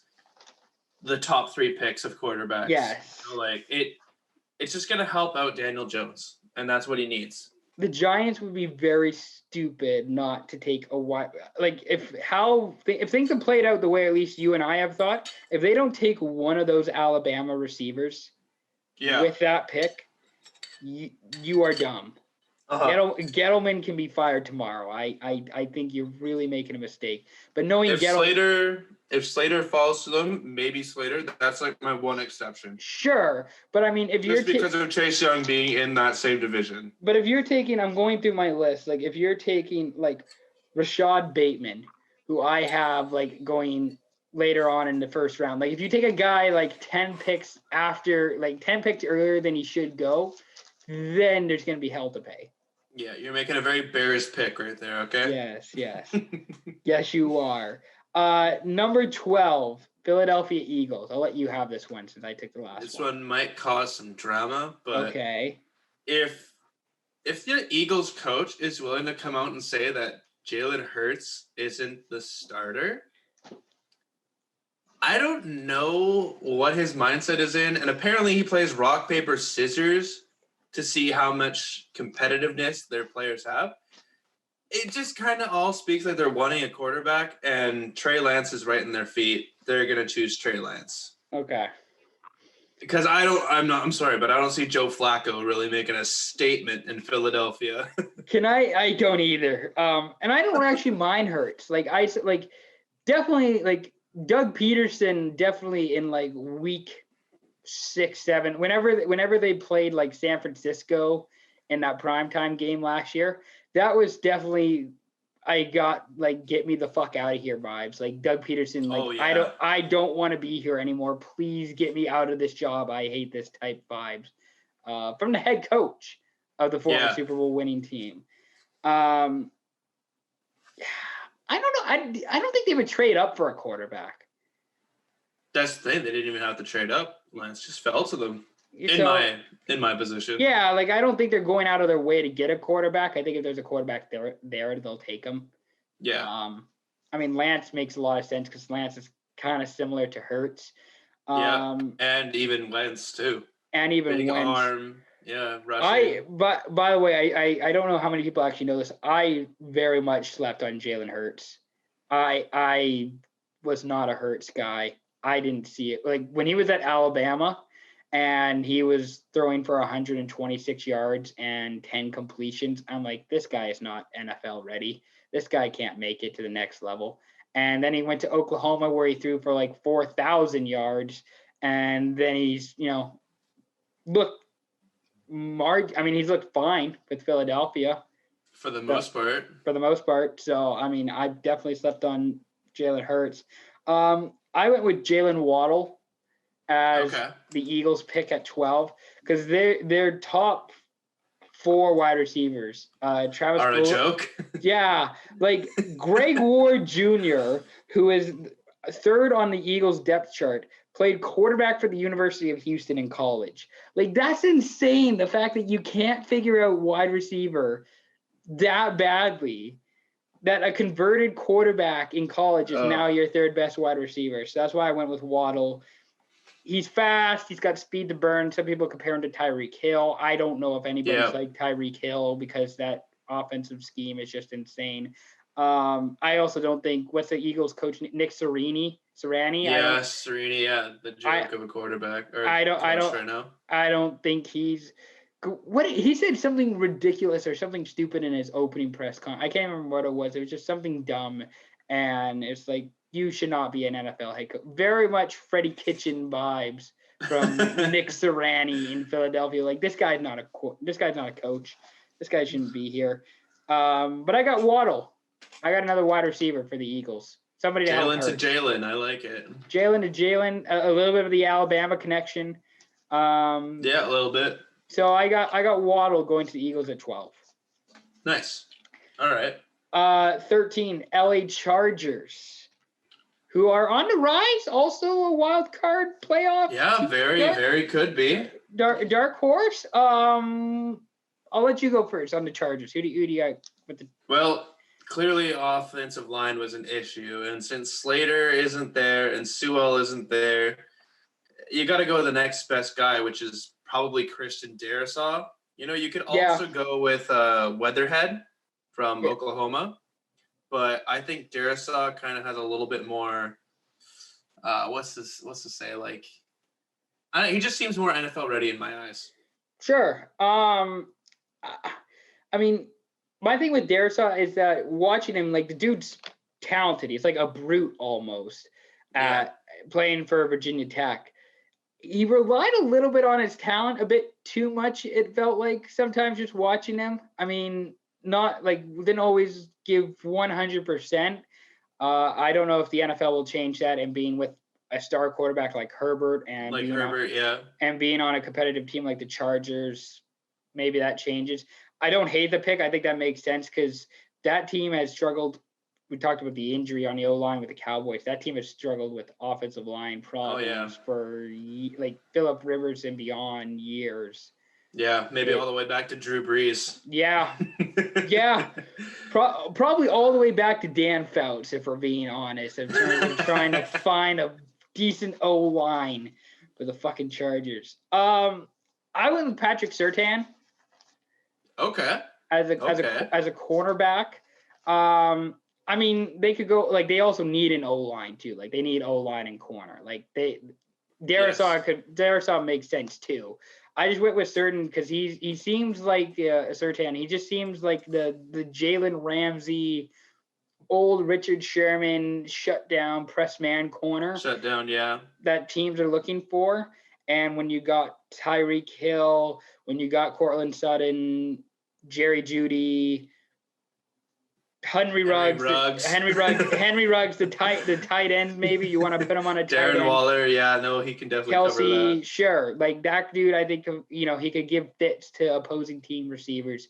the top 3 picks of quarterbacks. Yes, like it's just gonna help out Daniel Jones, and that's what he needs. The Giants would be very stupid not to take a wide. Like if things have played out the way at least you and I have thought, if they don't take one of those Alabama receivers, with that pick, you are dumb. Gettleman can be fired tomorrow. I think you're really making a mistake. But knowing if Slater falls to them, maybe Slater. That's like my one exception. Sure, but I mean, if you're because of Chase Young being in that same division. But if you're taking, I'm going through my list. Like if you're taking like Rashad Bateman, who I have like going later on in the first round. Like if you take a guy like 10 picks earlier than he should go, then there's going to be hell to pay. Yeah, you're making a very Bears pick right there, okay? Yes. Yes, you are. Number 12, Philadelphia Eagles. I'll let you have this one since I took the last one. This one might cause some drama, but okay. If the Eagles coach is willing to come out and say that Jalen Hurts isn't the starter, I don't know what his mindset is in, and apparently he plays rock, paper, scissors to see how much competitiveness their players have. It just kind of all speaks like they're wanting a quarterback, and Trey Lance is right in their feet. They're going to choose Trey Lance. Okay. Because I'm sorry, but I don't see Joe Flacco really making a statement in Philadelphia. I don't either. And I don't actually mind Hurts. Definitely like Doug Peterson, definitely in like week 6, 7, whenever they played like San Francisco in that primetime game last year, that was definitely, I got like get me the fuck out of here vibes. Like Doug Peterson, like I don't want to be here anymore. Please get me out of this job. I hate this type vibes. From the head coach of the former Super Bowl winning team. I don't know. I don't think they would trade up for a quarterback. That's the thing. They didn't even have to trade up. Lance just fell to them in my position. Yeah, like I don't think they're going out of their way to get a quarterback. I think if there's a quarterback there, they'll take him. Yeah. I mean, Lance makes a lot of sense because Lance is kind of similar to Hurts. And even Wentz too. And even big Wentz. Arm. Yeah, rushing. But by the way, I don't know how many people actually know this. I very much slept on Jalen Hurts. I was not a Hurts guy. I didn't see it. Like when he was at Alabama and he was throwing for 126 yards and 10 completions, I'm like, this guy is not NFL ready. This guy can't make it to the next level. And then he went to Oklahoma where he threw for like 4,000 yards. And then he's, looked he's looked fine with Philadelphia. For the most part. For the most part. So, I definitely slept on Jalen Hurts. I went with Jalen Waddle as the Eagles pick at 12 because they're top 4 wide receivers. Travis Aren't a joke. Yeah, like Greg Ward Jr., who is third on the Eagles depth chart, played quarterback for the University of Houston in college. Like, that's insane. The fact that you can't figure out wide receiver that badly, that a converted quarterback in college is now your third best wide receiver. So that's why I went with Waddle. He's fast. He's got speed to burn. Some people compare him to Tyreek Hill. I don't know if anybody's like Tyreek Hill because that offensive scheme is just insane. I also don't think, what's the Eagles coach, Nick Sirianni? Yeah, Sirianni, the joke of a quarterback. I don't think he's – what he said something ridiculous or something stupid in his opening press con. I can't remember what it was. It was just something dumb, and it's like, you should not be an NFL head coach. Very much Freddie Kitchen vibes from Nick Sirianni in Philadelphia. Like, this guy's not a coach. This guy shouldn't be here. But I got Waddle. I got another wide receiver for the Eagles. Somebody to help Jalen to Jalen. I like it. Jalen to Jalen. A little bit of the Alabama connection. A little bit. So I got Waddle going to the Eagles at 12. Nice. All right. 13, LA Chargers, who are on the rise. Also a wild card playoff. Yeah, very could be. Dark horse. I'll let you go first on the Chargers. Who do you got with the? Well, clearly offensive line was an issue, and since Slater isn't there and Sewell isn't there, you got to go to the next best guy, which is probably Christian Darrisaw. You could also go with Weatherhead from Oklahoma, but I think Darrisaw kind of has a little bit more. What's to say? Like, he just seems more NFL ready in my eyes. Sure. My thing with Darrisaw is that watching him, like, the dude's talented. He's like a brute almost at playing for Virginia Tech. He relied a little bit on his talent, a bit too much, it felt like, sometimes just watching him. Not like, didn't always give 100%. I don't know if the NFL will change that, and being with a star quarterback like Herbert and being on a competitive team like the Chargers, maybe that changes. I don't hate the pick. I think that makes sense because that team has struggled. We talked about the injury on the O-line with the Cowboys. That team has struggled with offensive line problems for like Phillip Rivers and beyond years. Yeah, maybe all the way back to Drew Brees. Yeah. Probably all the way back to Dan Fouts, if we're being honest. I'm trying to find a decent O-line for the fucking Chargers. I went with Patrick Surtain. Okay. As a cornerback. They could go, like, they also need an O-line too. Like, they need O-line and corner. Like, Darrisaw makes sense too. I just went with Surtain because he seems like Surtain. He just seems like the Jalen Ramsey, old Richard Sherman shut down press man corner. Shut down, yeah. That teams are looking for. And when you got Tyreek Hill, when you got Cortland Sutton, Jerry Jeudy, Henry Ruggs, the tight end. Maybe you want to put him on a tight end. Darren Waller, he can definitely cover that. Sure, like that dude. I think he could give fits to opposing team receivers.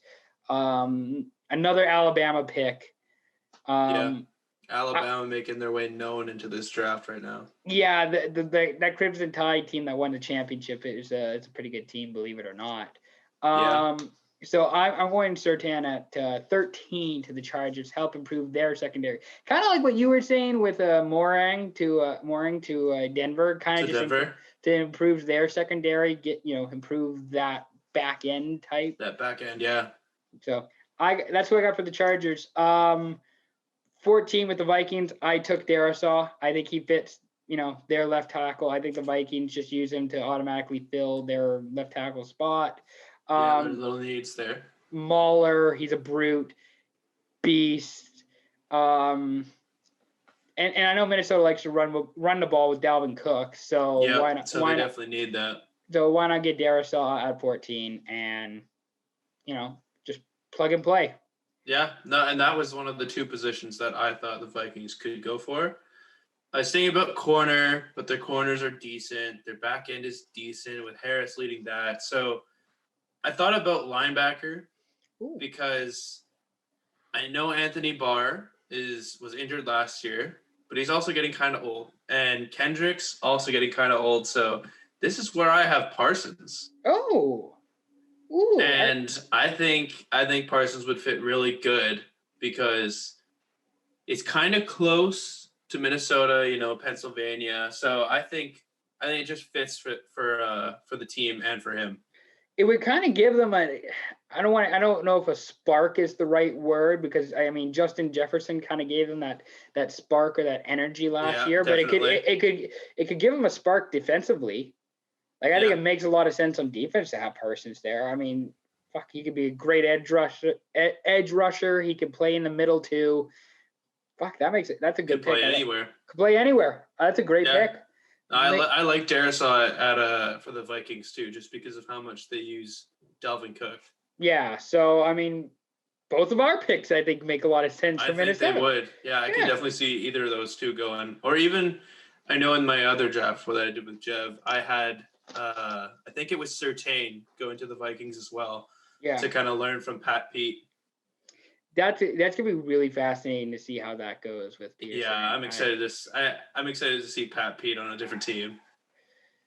Another Alabama pick. Alabama making their way known into this draft right now. Yeah, that Crimson Tide team that won the championship it's a pretty good team, believe it or not. So I'm going Surtain at 13 to the Chargers, help improve their secondary. Kind of like what you were saying with Morang to Denver, kind of just to improve their secondary, improve that back end type. That back end, yeah. So that's what I got for the Chargers. 14 with the Vikings. I took Darrisaw. I think he fits, their left tackle. I think the Vikings just use him to automatically fill their left tackle spot. There's little needs there. Mahler, he's a brute, beast. And and I know Minnesota likes to run the ball with Dalvin Cook, so why not? So they definitely need that. So why not get Darisaw at 14 and, just plug and play? Yeah, no, and that was one of the two positions that I thought the Vikings could go for. I was thinking about corner, but their corners are decent. Their back end is decent with Harris leading that. So I thought about linebacker because I know Anthony Barr was injured last year, but he's also getting kind of old. And Kendrick's also getting kind of old. So this is where I have Parsons. Oh. Ooh, and I think Parsons would fit really good because it's kind of close to Minnesota, Pennsylvania. So I think it just fits for the team and for him. It would kind of give them I don't know if a spark is the right word, because Justin Jefferson kind of gave them that spark or that energy last year, definitely. But it could give them a spark defensively. Like, I think it makes a lot of sense on defense to have Parsons there. He could be a great edge rusher. He could play in the middle too. That's a good pick. Could play anywhere. That's a great pick. I like Darisaw for the Vikings too, just because of how much they use Dalvin Cook. Yeah, so both of our picks I think make a lot of sense for Minnesota. I think they would. Yeah, I can definitely see either of those two going. Or even, I know in my other draft, what I did with Jev, I had I think it was Surtain going to the Vikings as well. Yeah. To kind of learn from Pat Pete. That's gonna be really fascinating to see how that goes with Peterson. Yeah, I'm excited to see Pat Pete on a different team.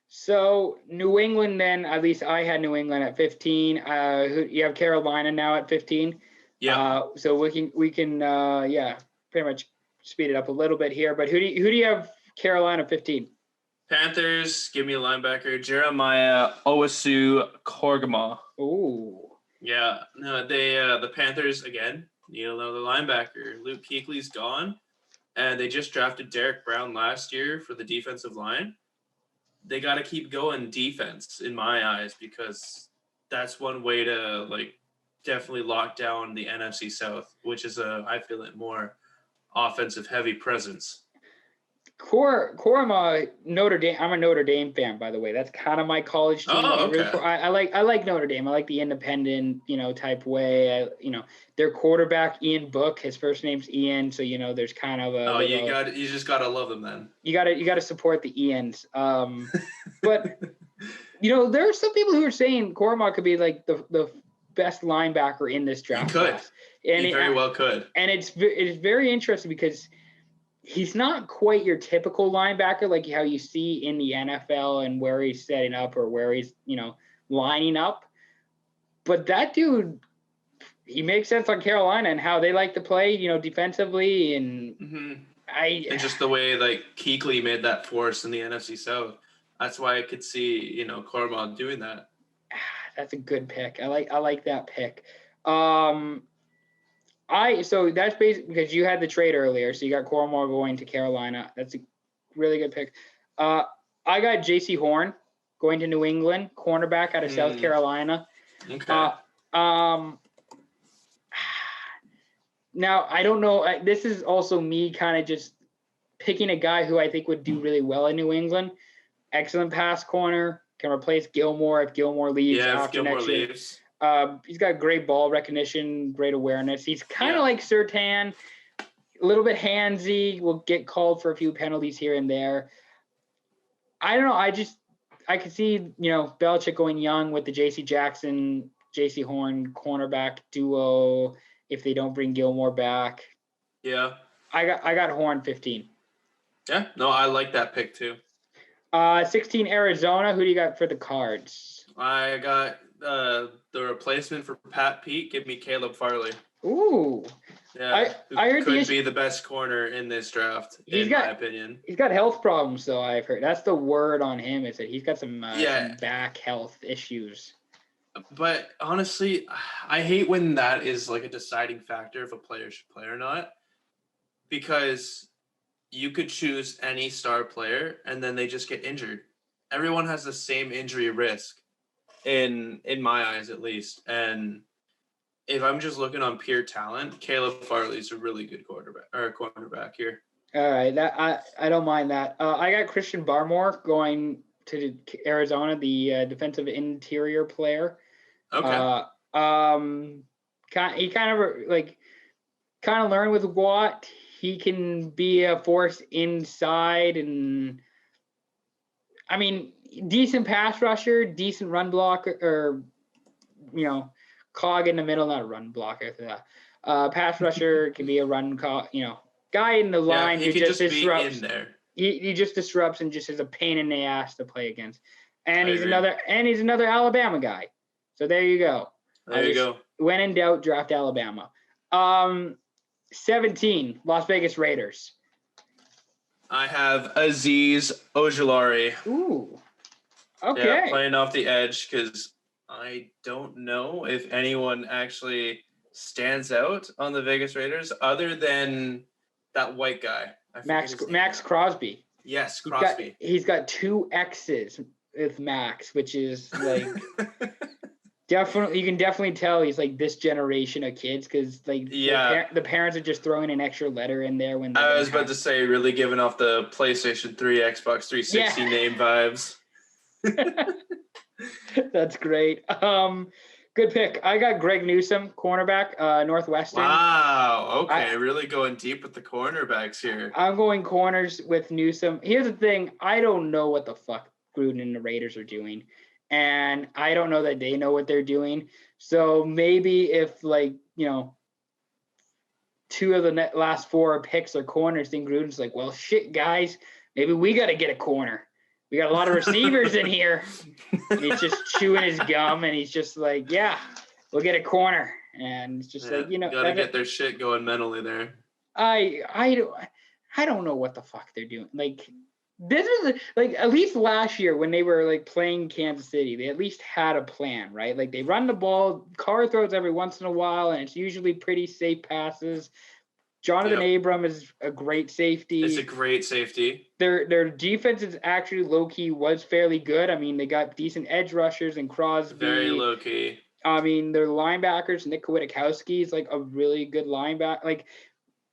So New England, then, at least I had New England at 15. You have Carolina now at 15. Yeah. So we can pretty much speed it up a little bit here. But who do you have Carolina 15? Panthers, give me a linebacker, Jeremiah Owusu-Koramoah. Ooh. Yeah, no, the Panthers again need another linebacker. Luke Kuechly's gone, and they just drafted Derek Brown last year for the defensive line. They got to keep going defense in my eyes, because that's one way to definitely lock down the NFC South, which is I feel it more offensive heavy presence. Koramoah, Notre Dame. I'm a Notre Dame fan, by the way. That's kind of my college team. Oh, okay. I like Notre Dame. I like the independent, type way. Their quarterback, Ian Book, his first name's Ian, so there's kind of a. You just gotta love them then. You gotta support the Ians. But there are some people who are saying Koramoah could be like the best linebacker in this draft. He could. And he very well could. And it's very interesting because he's not quite your typical linebacker like how you see in the NFL and where he's setting up or where he's, lining up. But that dude, he makes sense on Carolina and how they like to play, defensively. And and just the way Kuechly made that force in the NFC South. That's why I could see, Koramoah doing that. That's a good pick. I like that pick. So that's basically because you had the trade earlier, so you got Koramoah going to Carolina. That's a really good pick. I got J.C. Horn going to New England, cornerback out of South Carolina. Okay. Now, I don't know. This is also me kind of just picking a guy who I think would do really well in New England. Excellent pass corner, can replace Gilmore if Gilmore leaves. Yeah, if Gilmore leaves. He's got great ball recognition, great awareness. He's kind of like Surtain, a little bit handsy, will get called for a few penalties here and there. I don't know. I could see, Belichick going young with the J.C. Jackson, J.C. Horn cornerback duo if they don't bring Gilmore back. Yeah. I got Horn 15. Yeah. No, I like that pick too. 16 Arizona. Who do you got for the Cards? I got the replacement for Pat Pete. Give me Caleb Farley. Ooh. Yeah. I heard could be the best corner in this draft, in my opinion. He's got health problems, though, I've heard. That's the word on him, is that he's got some back health issues. But honestly, I hate when that is a deciding factor if a player should play or not, because you could choose any star player and then they just get injured. Everyone has the same injury risk, in my eyes at least. And if I'm just looking on pure talent, Caleb Farley's a really good cornerback here. All right, that I don't mind that. I got Christian Barmore going to Arizona, the defensive interior player. Okay. He kind of learned with Watt. He can be a force inside, and I mean, decent pass rusher, decent run blocker, or cog in the middle, not a run blocker. Pass rusher can be a run cog. Guy in the line he who can just just disrupts. be in there. He just disrupts and just is a pain in the ass to play against. And I he's agree. another Alabama guy. So there you go. There you go. When in doubt, draft Alabama. 17, Las Vegas Raiders. I have Azeez Ojulari. Ooh. Okay. Yeah, playing off the edge because I don't know if anyone actually stands out on the Vegas Raiders other than that white guy. Max Crosby. Yes, Crosby. He's got 2 X's with Max, which is like definitely, you can definitely tell he's like this generation of kids because the parents are just throwing an extra letter in there when I was about to say really giving off the PlayStation 3, Xbox 360 name vibes. That's great. Good pick. I got Greg Newsome, cornerback, Northwestern. Wow. Okay, really going deep with the cornerbacks here. I'm going corners with Newsome. Here's the thing. I don't know what the fuck Gruden and the Raiders are doing. And I don't know that they know what they're doing. So maybe if 2 of the last 4 picks are corners, then Gruden's like, well, shit, guys, maybe we got to get a corner. We got a lot of receivers in here. And he's just chewing his gum, and he's just like, yeah, we'll get a corner. And it's just got to get their shit going mentally there. I don't know what the fuck they're doing. Like, this is like, at least last year when they were like playing Kansas City, they at least had a plan, right? Like they run the ball, Carr throws every once in a while, and it's usually pretty safe passes. Jonathan Abram is a great safety. It's a great safety. Their defense is actually low-key was fairly good. I mean, they got decent edge rushers and Crosby. Very low-key. I mean, their linebackers, Nick Kwiatkowski is like a really good linebacker. Like,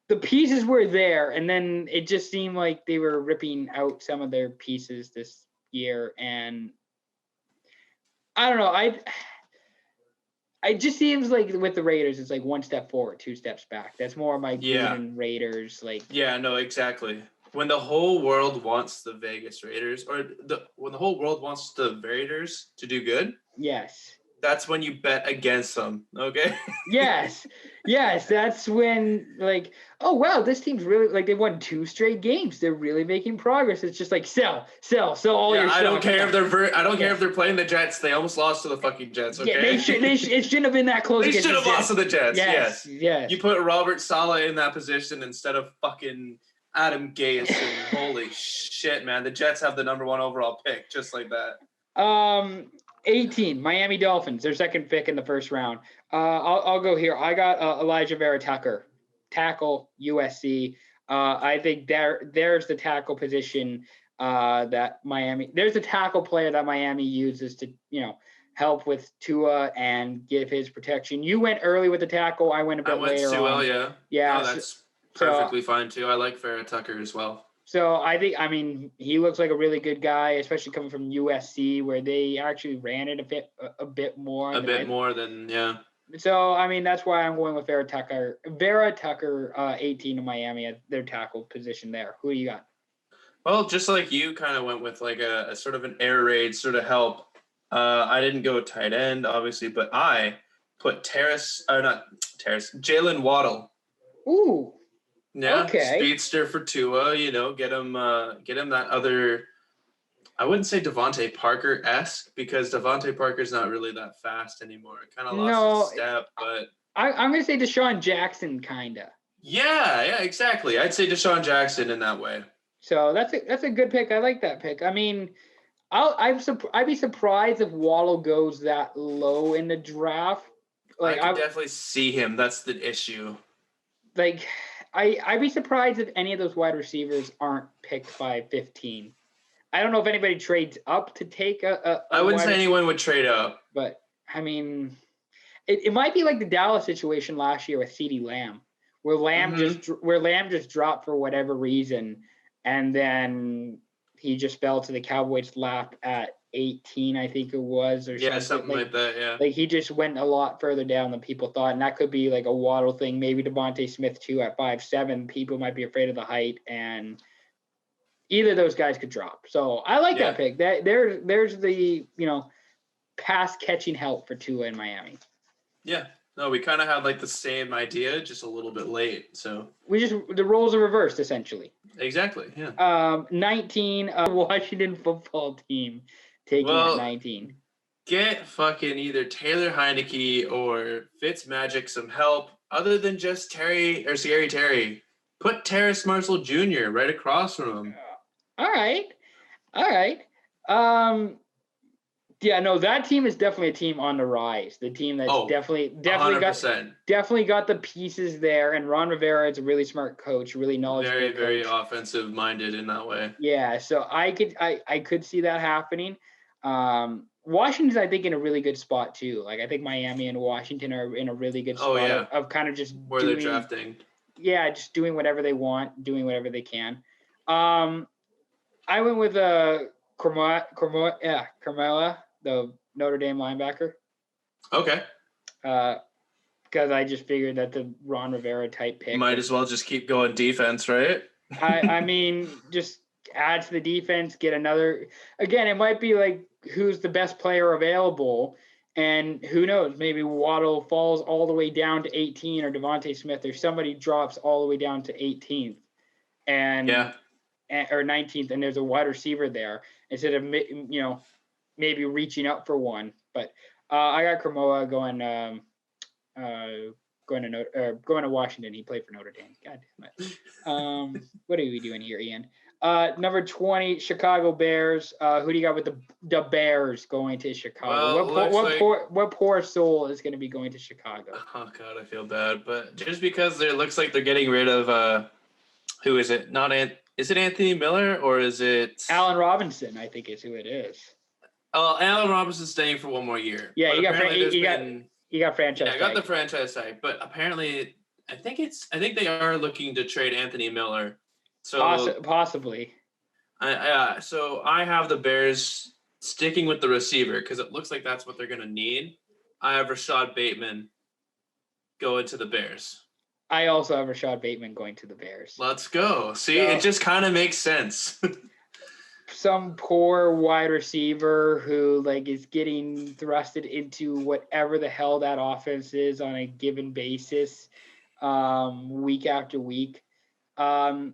the pieces were there, and then it just seemed like they were ripping out some of their pieces this year. And I don't know. It just seems like with the Raiders, it's like 1 step forward, 2 steps back. That's more my Gruden Raiders. Like, yeah, no, exactly. When the whole world wants the Vegas Raiders, when the whole world wants the Raiders to do good, yes, that's when you bet against them. Okay. yes. That's when like, oh wow, this team's really like they won 2 straight games. They're really making progress. It's just like sell all your. I don't care if they're playing the Jets. They almost lost to the fucking Jets. Okay. Yeah, it shouldn't have been that close. They should have lost to the Jets. Yes. You put Robert Saleh in that position instead of fucking Adam Gase. And holy shit, man! The Jets have the number 1 overall pick, just like that. 18, Miami Dolphins, their second pick in the first round. I'll go here. I got Elijah Vera Tucker, tackle, USC. I think there's the tackle position that Miami – there's the tackle player that Miami uses to, help with Tua and give his protection. You went early with the tackle. I went a bit later Sewell, on. yeah. Yeah. No, that's perfectly fine, too. I like Vera Tucker as well. So he looks like a really good guy, especially coming from USC, where they actually ran it a bit more. So, that's why I'm going with Vera Tucker. Vera Tucker, 18 to Miami at their tackle position there. Who do you got? Well, just like you kind of went with like a sort of an air raid sort of help. I didn't go tight end, obviously, but I put Jalen Waddle. Ooh. Yeah, okay. Speedster for Tua, get him that other, I wouldn't say Devontae Parker-esque because Devontae Parker's not really that fast anymore. Kind of lost his step, but I'm going to say Deshaun Jackson, kind of. Yeah, exactly. I'd say Deshaun Jackson in that way. So that's a good pick. I like that pick. I mean, I'd be surprised if Waddle goes that low in the draft. Like, I could definitely see him. That's the issue. Like, I'd be surprised if any of those wide receivers aren't picked by 15. I don't know if anybody trades up to take I wouldn't say anyone would trade up. But, it might be like the Dallas situation last year with CeeDee Lamb, where Lamb just dropped for whatever reason, and then he just fell to the Cowboys' lap at 18, I think it was, or something like that. Yeah, like he just went a lot further down than people thought, and that could be like a Waddle thing. Maybe Devontae Smith too at 5'7". People might be afraid of the height, and either of those guys could drop. So I like that pick. That there's the pass catching help for Tua in Miami. Yeah. No, we kind of had like the same idea, just a little bit late. So the roles are reversed essentially. Exactly. Yeah. 19, Washington football team taking at 19. Get fucking either Taylor Heineke or Fitzmagic some help other than just Scary Terry. Put Terrace Marshall Jr. right across from him. All right. Yeah, no, that team is definitely a team on the rise. The team that's definitely 100%. got the pieces there. And Ron Rivera is a really smart coach, really knowledgeable coach. Very offensive minded in that way. Yeah, so I could see that happening. Washington's, I think, in a really good spot too. Like I think Miami and Washington are in a really good spot of kind of just where they're drafting. Yeah, just doing whatever they want, doing whatever they can. I went with Carmela, the Notre Dame linebacker. Okay. Because I just figured that the Ron Rivera type pick. Might as well just keep going defense, right? I mean, just add to the defense, get another. Again, it might be like who's the best player available, and who knows? Maybe Waddle falls all the way down to 18, or Devontae Smith, or somebody drops all the way down to 18th, or 19th, and there's a wide receiver there instead of maybe reaching up for one. But I got Cremoa going to Washington. He played for Notre Dame. God damn it. What are we doing here, Ian? Number 20, Chicago Bears. Who do you got with the Bears going to Chicago? What poor soul is going to be going to Chicago? Oh God, I feel bad. But just because it looks like they're getting rid of who is it? Is it Anthony Miller or is it Allen Robinson? I think is who it is. Oh, Allen Robinson's staying for one more year. Yeah, you got franchise. Yeah, I got the franchise tag, but apparently, I think they are looking to trade Anthony Miller. So possibly. So I have the Bears sticking with the receiver because it looks like that's what they're going to need. I have Rashad Bateman going to the Bears. I also have Rashad Bateman going to the Bears. Let's go. See, it just kind of makes sense. Some poor wide receiver who is getting thrusted into whatever the hell that offense is on a given basis, week after week. I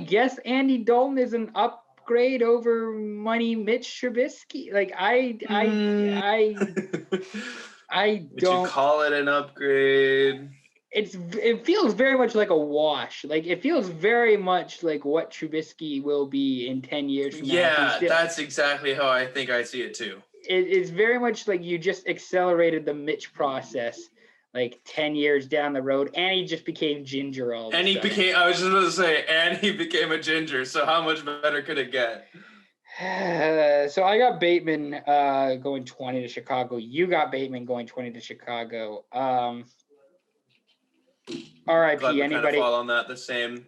guess Andy Dalton is an upgrade over money Mitch Trubisky. I don't. Would you call it an upgrade? It feels very much like a wash. It feels very much like what Trubisky will be in 10 years from now. Yeah, that's exactly how I think I see it too. It's very much like you just accelerated the Mitch process 10 years down the road, and he just became ginger all of a sudden. I was just about to say, and he became a ginger, so how much better could it get? So I got Bateman going 20 to Chicago. You got Bateman going 20 to Chicago. R.I.P. anybody fall on that the same.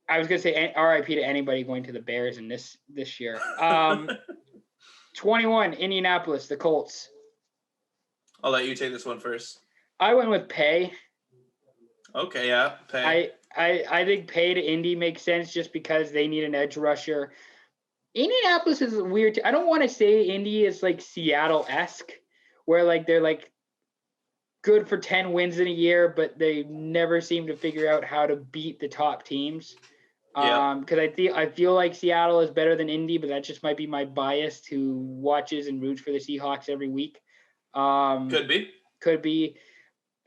I was gonna say R.I.P. to anybody going to the Bears in this year. 21, Indianapolis, the Colts. I'll let you take this one first. I went with Pay. Okay, yeah, Pay. I think Pay to Indy makes sense just because they need an edge rusher. Indianapolis is weird. I don't want to say Indy is Seattle-esque, where they're good for 10 wins in a year, but they never seem to figure out how to beat the top teams. Because I feel like Seattle is better than Indy, but that just might be my bias who watches and roots for the Seahawks every week. Could be.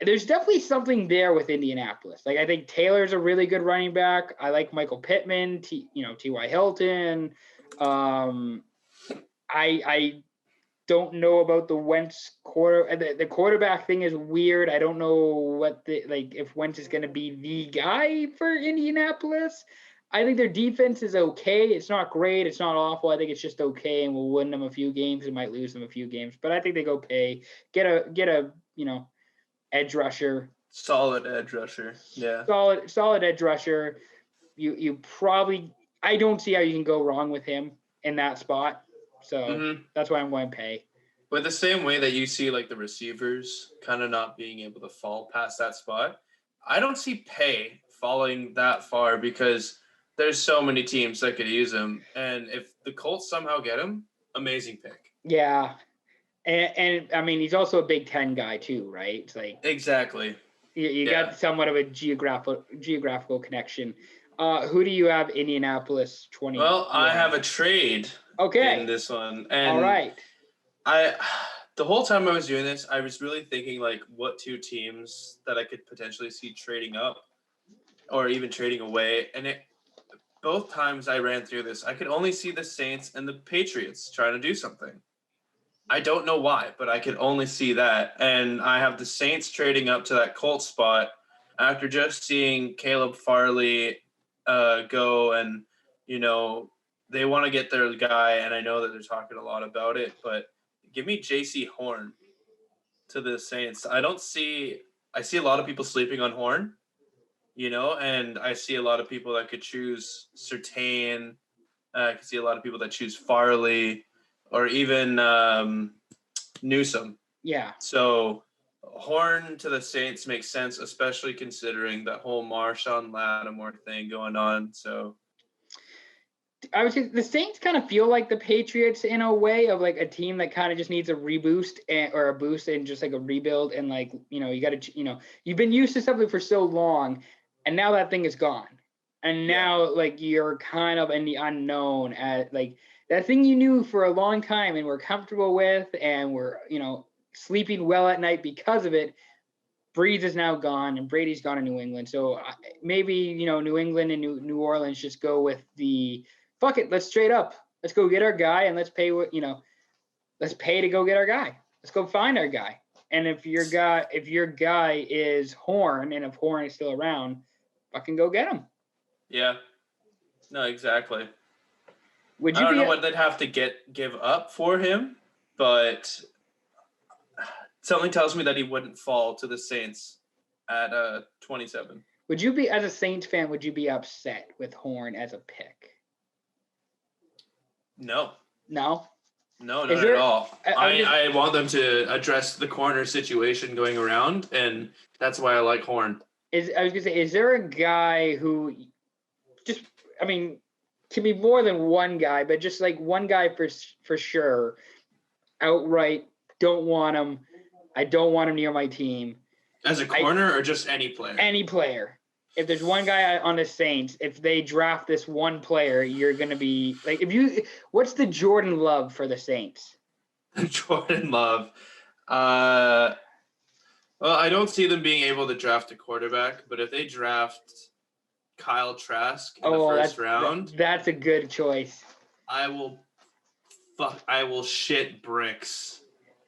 There's definitely something there with Indianapolis. I think Taylor's a really good running back. I like Michael Pittman, T.Y. Hilton. I don't know about the Wentz the quarterback thing is weird. I don't know what if Wentz is going to be the guy for Indianapolis. I think their defense is okay. It's not great. It's not awful. I think it's just okay, and we'll win them a few games. We might lose them a few games, but I think they go Pay, get a edge rusher, Solid edge rusher. Yeah. Solid edge rusher. You probably, I don't see how you can go wrong with him in that spot. So that's why I'm going to pay. But the same way that you see like the receivers kind of not being able to fall past that spot, I don't see pay falling that far because there's so many teams that could use him. And if the Colts somehow get him, amazing pick. Yeah. And I mean, he's also a Big Ten guy too, right? It's like exactly. You got somewhat of a geographical connection. Who do you have? Indianapolis 20. Well, I have a trade. Okay. In this one. And all right. The whole time I was doing this, I was really thinking like what two teams that I could potentially see trading up or even trading away. And both times I ran through this, I could only see the Saints and the Patriots trying to do something. I don't know why, but I could only see that. And I have the Saints trading up to that Colts spot after just seeing Caleb Farley go, and, you know, they want to get their guy, and I know that they're talking a lot about it, but give me J.C. Horn to the Saints. I see a lot of people sleeping on Horn, you know, and I see a lot of people that could choose Surtain. I can see a lot of people that choose Farley or even Newsome. Yeah. So Horn to the Saints makes sense, especially considering that whole Marshawn Lattimore thing going on. So I would say the Saints kind of feel like the Patriots in a way of like a team that kind of just needs a reboost or a boost and just like a rebuild. And like, you know, you got to, you know, you've been used to something for so long and now that thing is gone. And now like you're kind of in the unknown at like that thing you knew for a long time and were comfortable with and were, you know, sleeping well at night because of it. Breeze is now gone and Brady's gone to New England. So maybe, you know, New England and New Orleans just go with the fuck it. Let's trade up. Let's go get our guy and let's pay what, you know, let's pay to go get our guy. Let's go find our guy. And if your guy is Horn and if Horn is still around, fucking go get him. Yeah. No, exactly. I don't know what they'd have to give up for him, but something tells me that he wouldn't fall to the Saints at 27. Would you be, as a Saints fan, would you be upset with Horn as a pick? No. No? No, not at all. I want them to address the corner situation going around, and that's why I like Horn. I was going to say, is there a guy who just, I mean, can be more than one guy, but just like one guy for sure, outright, don't want him. I don't want him near my team. As a corner or just any player? Any player. If there's one guy on the Saints, if they draft this one player, you're going to be like, what's the Jordan Love for the Saints? Jordan Love. Well, I don't see them being able to draft a quarterback, but if they draft Kyle Trask in the first round, that's a good choice. I will shit bricks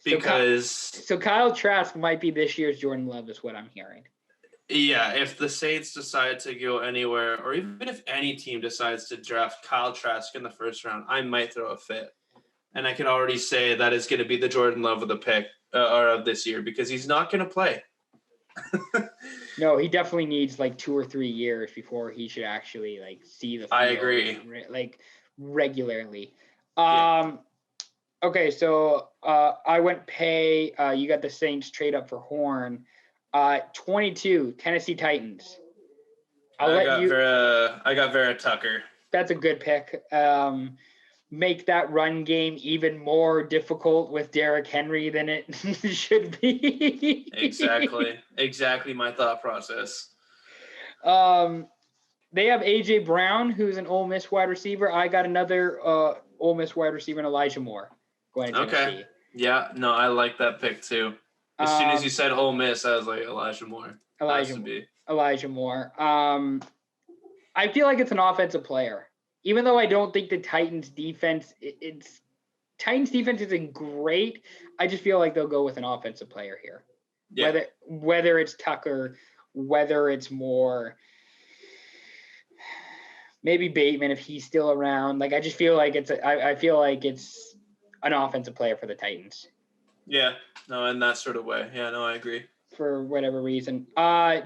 because so Kyle Trask might be this year's Jordan Love is what I'm hearing. Yeah, if the Saints decide to go anywhere, or even if any team decides to draft Kyle Trask in the first round, I might throw a fit. And I can already say that is going to be the Jordan Love of the pick or of this year because he's not going to play. No, he definitely needs like 2 or 3 years before he should actually like see the field. I agree. Like regularly. Yeah. Okay, so I went pay. You got the Saints trade up for Horn. 22 Tennessee Titans. I got Vera Tucker. That's a good pick. Make that run game even more difficult with Derrick Henry than it should be. Exactly my thought process. They have AJ Brown, who's an Ole Miss wide receiver. I got another Ole Miss wide receiver, and Elijah Moore going to Tennessee. Okay. Yeah, no, I like that pick too. As soon as you said Ole Miss, I was like Elijah Moore. Elijah Moore. I feel like it's an offensive player. Even though I don't think the Titans defense isn't great, I just feel like they'll go with an offensive player here. Yeah. Whether it's Tucker, whether it's Moore, maybe Bateman if he's still around. Like I just feel like it's an offensive player for the Titans. Yeah, no, in that sort of way. Yeah, no, I agree. for whatever reason.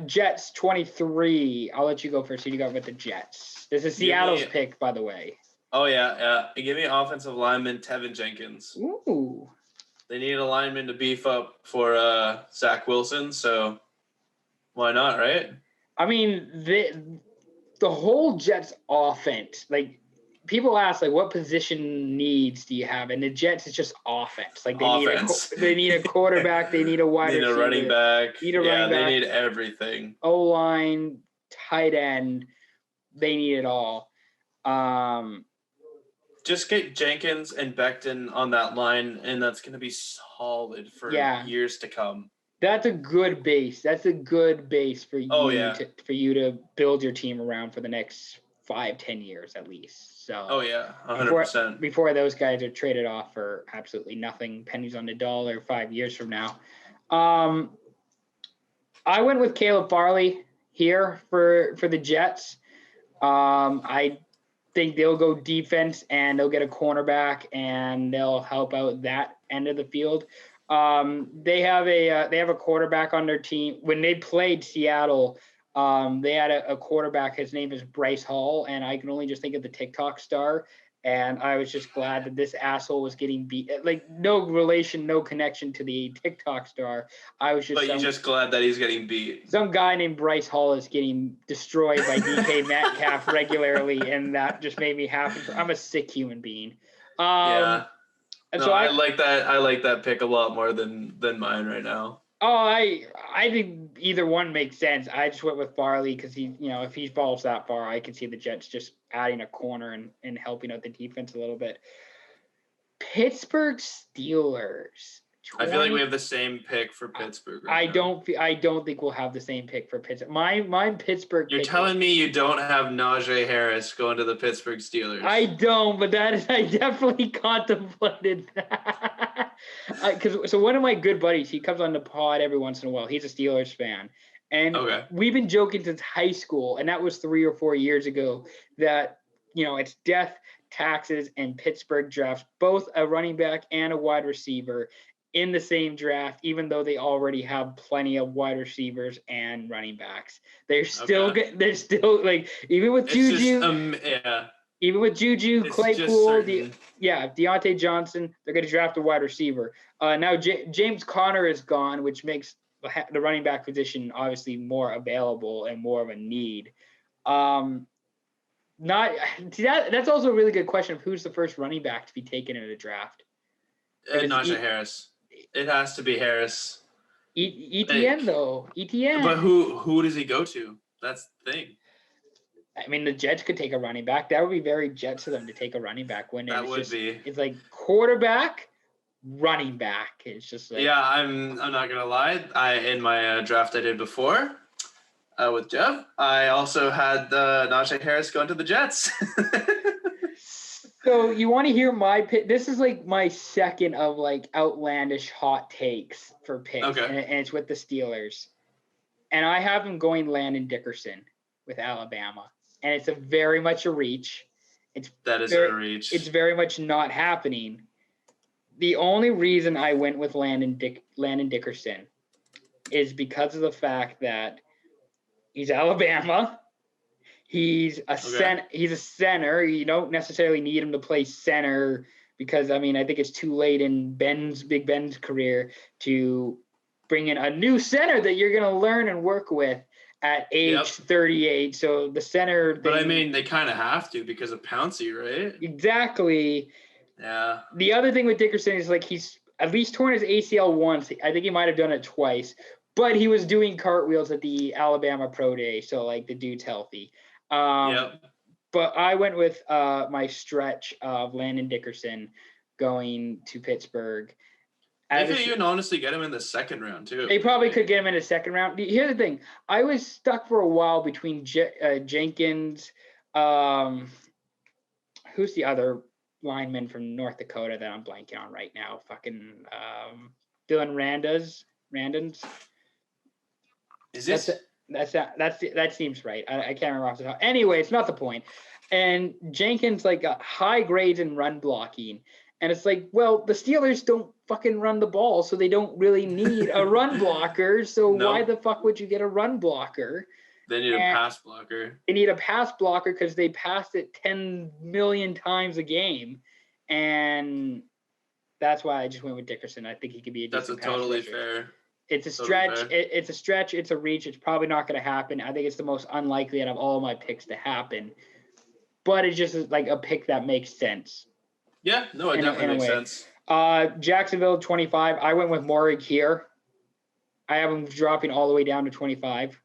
Jets 23. I'll let you go first. Who you got with the Jets? This is Seattle's pick, by the way. Oh, yeah. Give me offensive lineman Tevin Jenkins. Ooh. They need a lineman to beef up for Zach Wilson, so why not, right? I mean, the whole Jets offense, like, people ask, like, what position needs do you have? And the Jets is just offense. Like, they need a quarterback. They need a wide receiver. Need a running back. Running back. They need everything. O-line, tight end. They need it all. Just get Jenkins and Becton on that line, and that's going to be solid for years to come. That's a good base. That's a good base for you for you to build your team around for the next 5-10 years at least. So 100%. Before those guys are traded off for absolutely nothing, pennies on the dollar 5 years from now. I went with Caleb Farley here for the Jets. I think they'll go defense and they'll get a cornerback and they'll help out that end of the field. They have a quarterback on their team. When they played Seattle, they had a quarterback. His name is Bryce Hall, and I can only just think of the TikTok star. And I was just glad that this asshole was getting beat. Like, no relation, no connection to the TikTok star. But you're just glad that he's getting beat. Some guy named Bryce Hall is getting destroyed by DK Metcalf regularly, and that just made me happy. I'm a sick human being. And so I like that. I like that pick a lot more than mine right now. Oh, I think either one makes sense. I just went with Farley because if he falls that far, I can see the Jets just adding a corner and helping out the defense a little bit. Pittsburgh Steelers. I feel like we have the same pick for Pittsburgh. I don't think we'll have the same pick for Pittsburgh. My Pittsburgh. You're telling me you don't have Najee Harris going to the Pittsburgh Steelers? I don't, but I definitely contemplated that. So one of my good buddies, he comes on the pod every once in a while. He's a Steelers fan, and we've been joking since high school, and that was 3 or 4 years ago. That it's death, taxes, and Pittsburgh drafts both a running back and a wide receiver in the same draft, even though they already have plenty of wide receivers and running backs. They're still like, even with Juju, even with Juju, Claypool, Deontay Johnson, they're going to draft a wide receiver. Now James Conner is gone, which makes the running back position obviously more available and more of a need. That's also a really good question of who's the first running back to be taken in a draft. Najee Harris. It has to be Harris. ETN though. ETN. But who does he go to? That's the thing. I mean, the Jets could take a running back. That would be very Jets of them to take a running back. It's like quarterback, running back. It's just like. Yeah, I'm not gonna lie. In my draft I did before with Jeff, I also had Najee Harris going to the Jets. So you want to hear my pick? This is like my second of like outlandish hot takes for picks, and it's with the Steelers. And I have him going Landon Dickerson with Alabama, and it's very much a reach. That is a reach. It's very much not happening. The only reason I went with Landon Dickerson is because of the fact that he's Alabama. He's a center. You don't necessarily need him to play center because, I mean, I think it's too late in Big Ben's career to bring in a new center that you're going to learn and work with at age 38. So the center thing, but I mean, they kind of have to because of Pouncey, right? Exactly. Yeah. The other thing with Dickerson is like he's at least torn his ACL once. I think he might have done it twice, but he was doing cartwheels at the Alabama Pro Day. So like the dude's healthy. But I went with my stretch of Landon Dickerson going to Pittsburgh. They could even honestly get him in the second round too. They probably could get him in the second round. Here's the thing: I was stuck for a while between Jenkins. Who's the other lineman from North Dakota that I'm blanking on right now? Fucking Dylan Randons. Is this? That seems right. I can't remember off the top. Anyway, it's not the point. And Jenkins like high grades in run blocking, And it's like, well, the Steelers don't fucking run the ball, so they don't really need a run blocker. So why the fuck would you get a run blocker? They need a pass blocker. They need a pass blocker because they passed it 10 million times a game. And that's why I just went with Dickerson. I think he could be a decent pass rusher. Fair. It's a stretch. It's a stretch. It's a reach. It's probably not going to happen. I think it's the most unlikely out of all my picks to happen. But it's just like a pick that makes sense. Yeah, no, it definitely makes sense. Jacksonville 25. I went with Morrig here. I have him dropping all the way down to 25.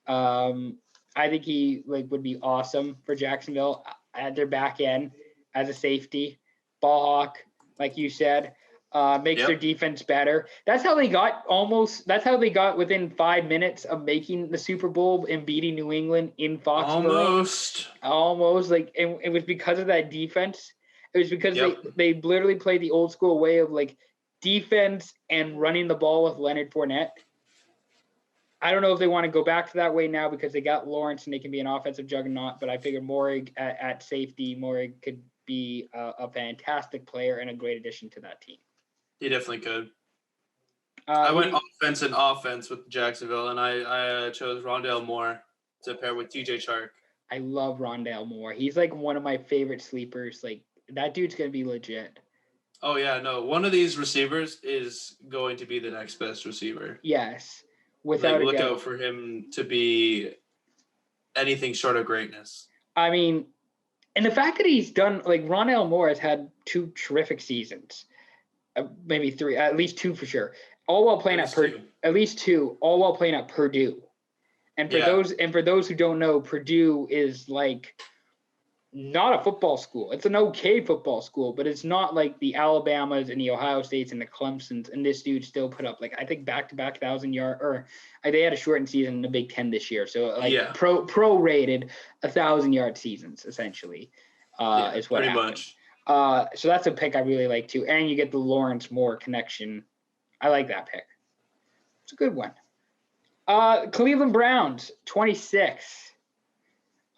I think he would be awesome for Jacksonville at their back end as a safety, ball hawk, like you said. Makes their defense better. That's how they got within 5 minutes of making the Super Bowl and beating New England in Foxborough. Almost. Like it was because of that defense. It was because they literally played the old school way of like defense and running the ball with Leonard Fournette. I don't know if they want to go back to that way now because they got Lawrence and they can be an offensive juggernaut, but I figured Morrig at safety, Morrig could be a fantastic player and a great addition to that team. He definitely could. I went offense with Jacksonville, and I chose Rondale Moore to pair with DJ Chark. I love Rondale Moore. He's like one of my favorite sleepers. Like that dude's going to be legit. Oh, yeah, no. One of these receivers is going to be the next best receiver. Yes. Without look out for him to be anything short of greatness. I mean, and the fact that he's done, like Rondale Moore has had 2 terrific seasons. Maybe 3, at least 2 for sure. All while playing at Purdue. At least 2, all while playing at Purdue. And for those who don't know, Purdue is like not a football school. It's an okay football school, but it's not like the Alabamas and the Ohio States and the Clemsons. And this dude still put up I think back-to-back 1,000-yard, or they had a shortened season in the Big Ten this year. So pro-rated 1,000-yard seasons essentially is what happened. Pretty much. So that's a pick I really like too. And you get the Lawrence Moore connection. I like that pick. It's a good one. Cleveland Browns, 26.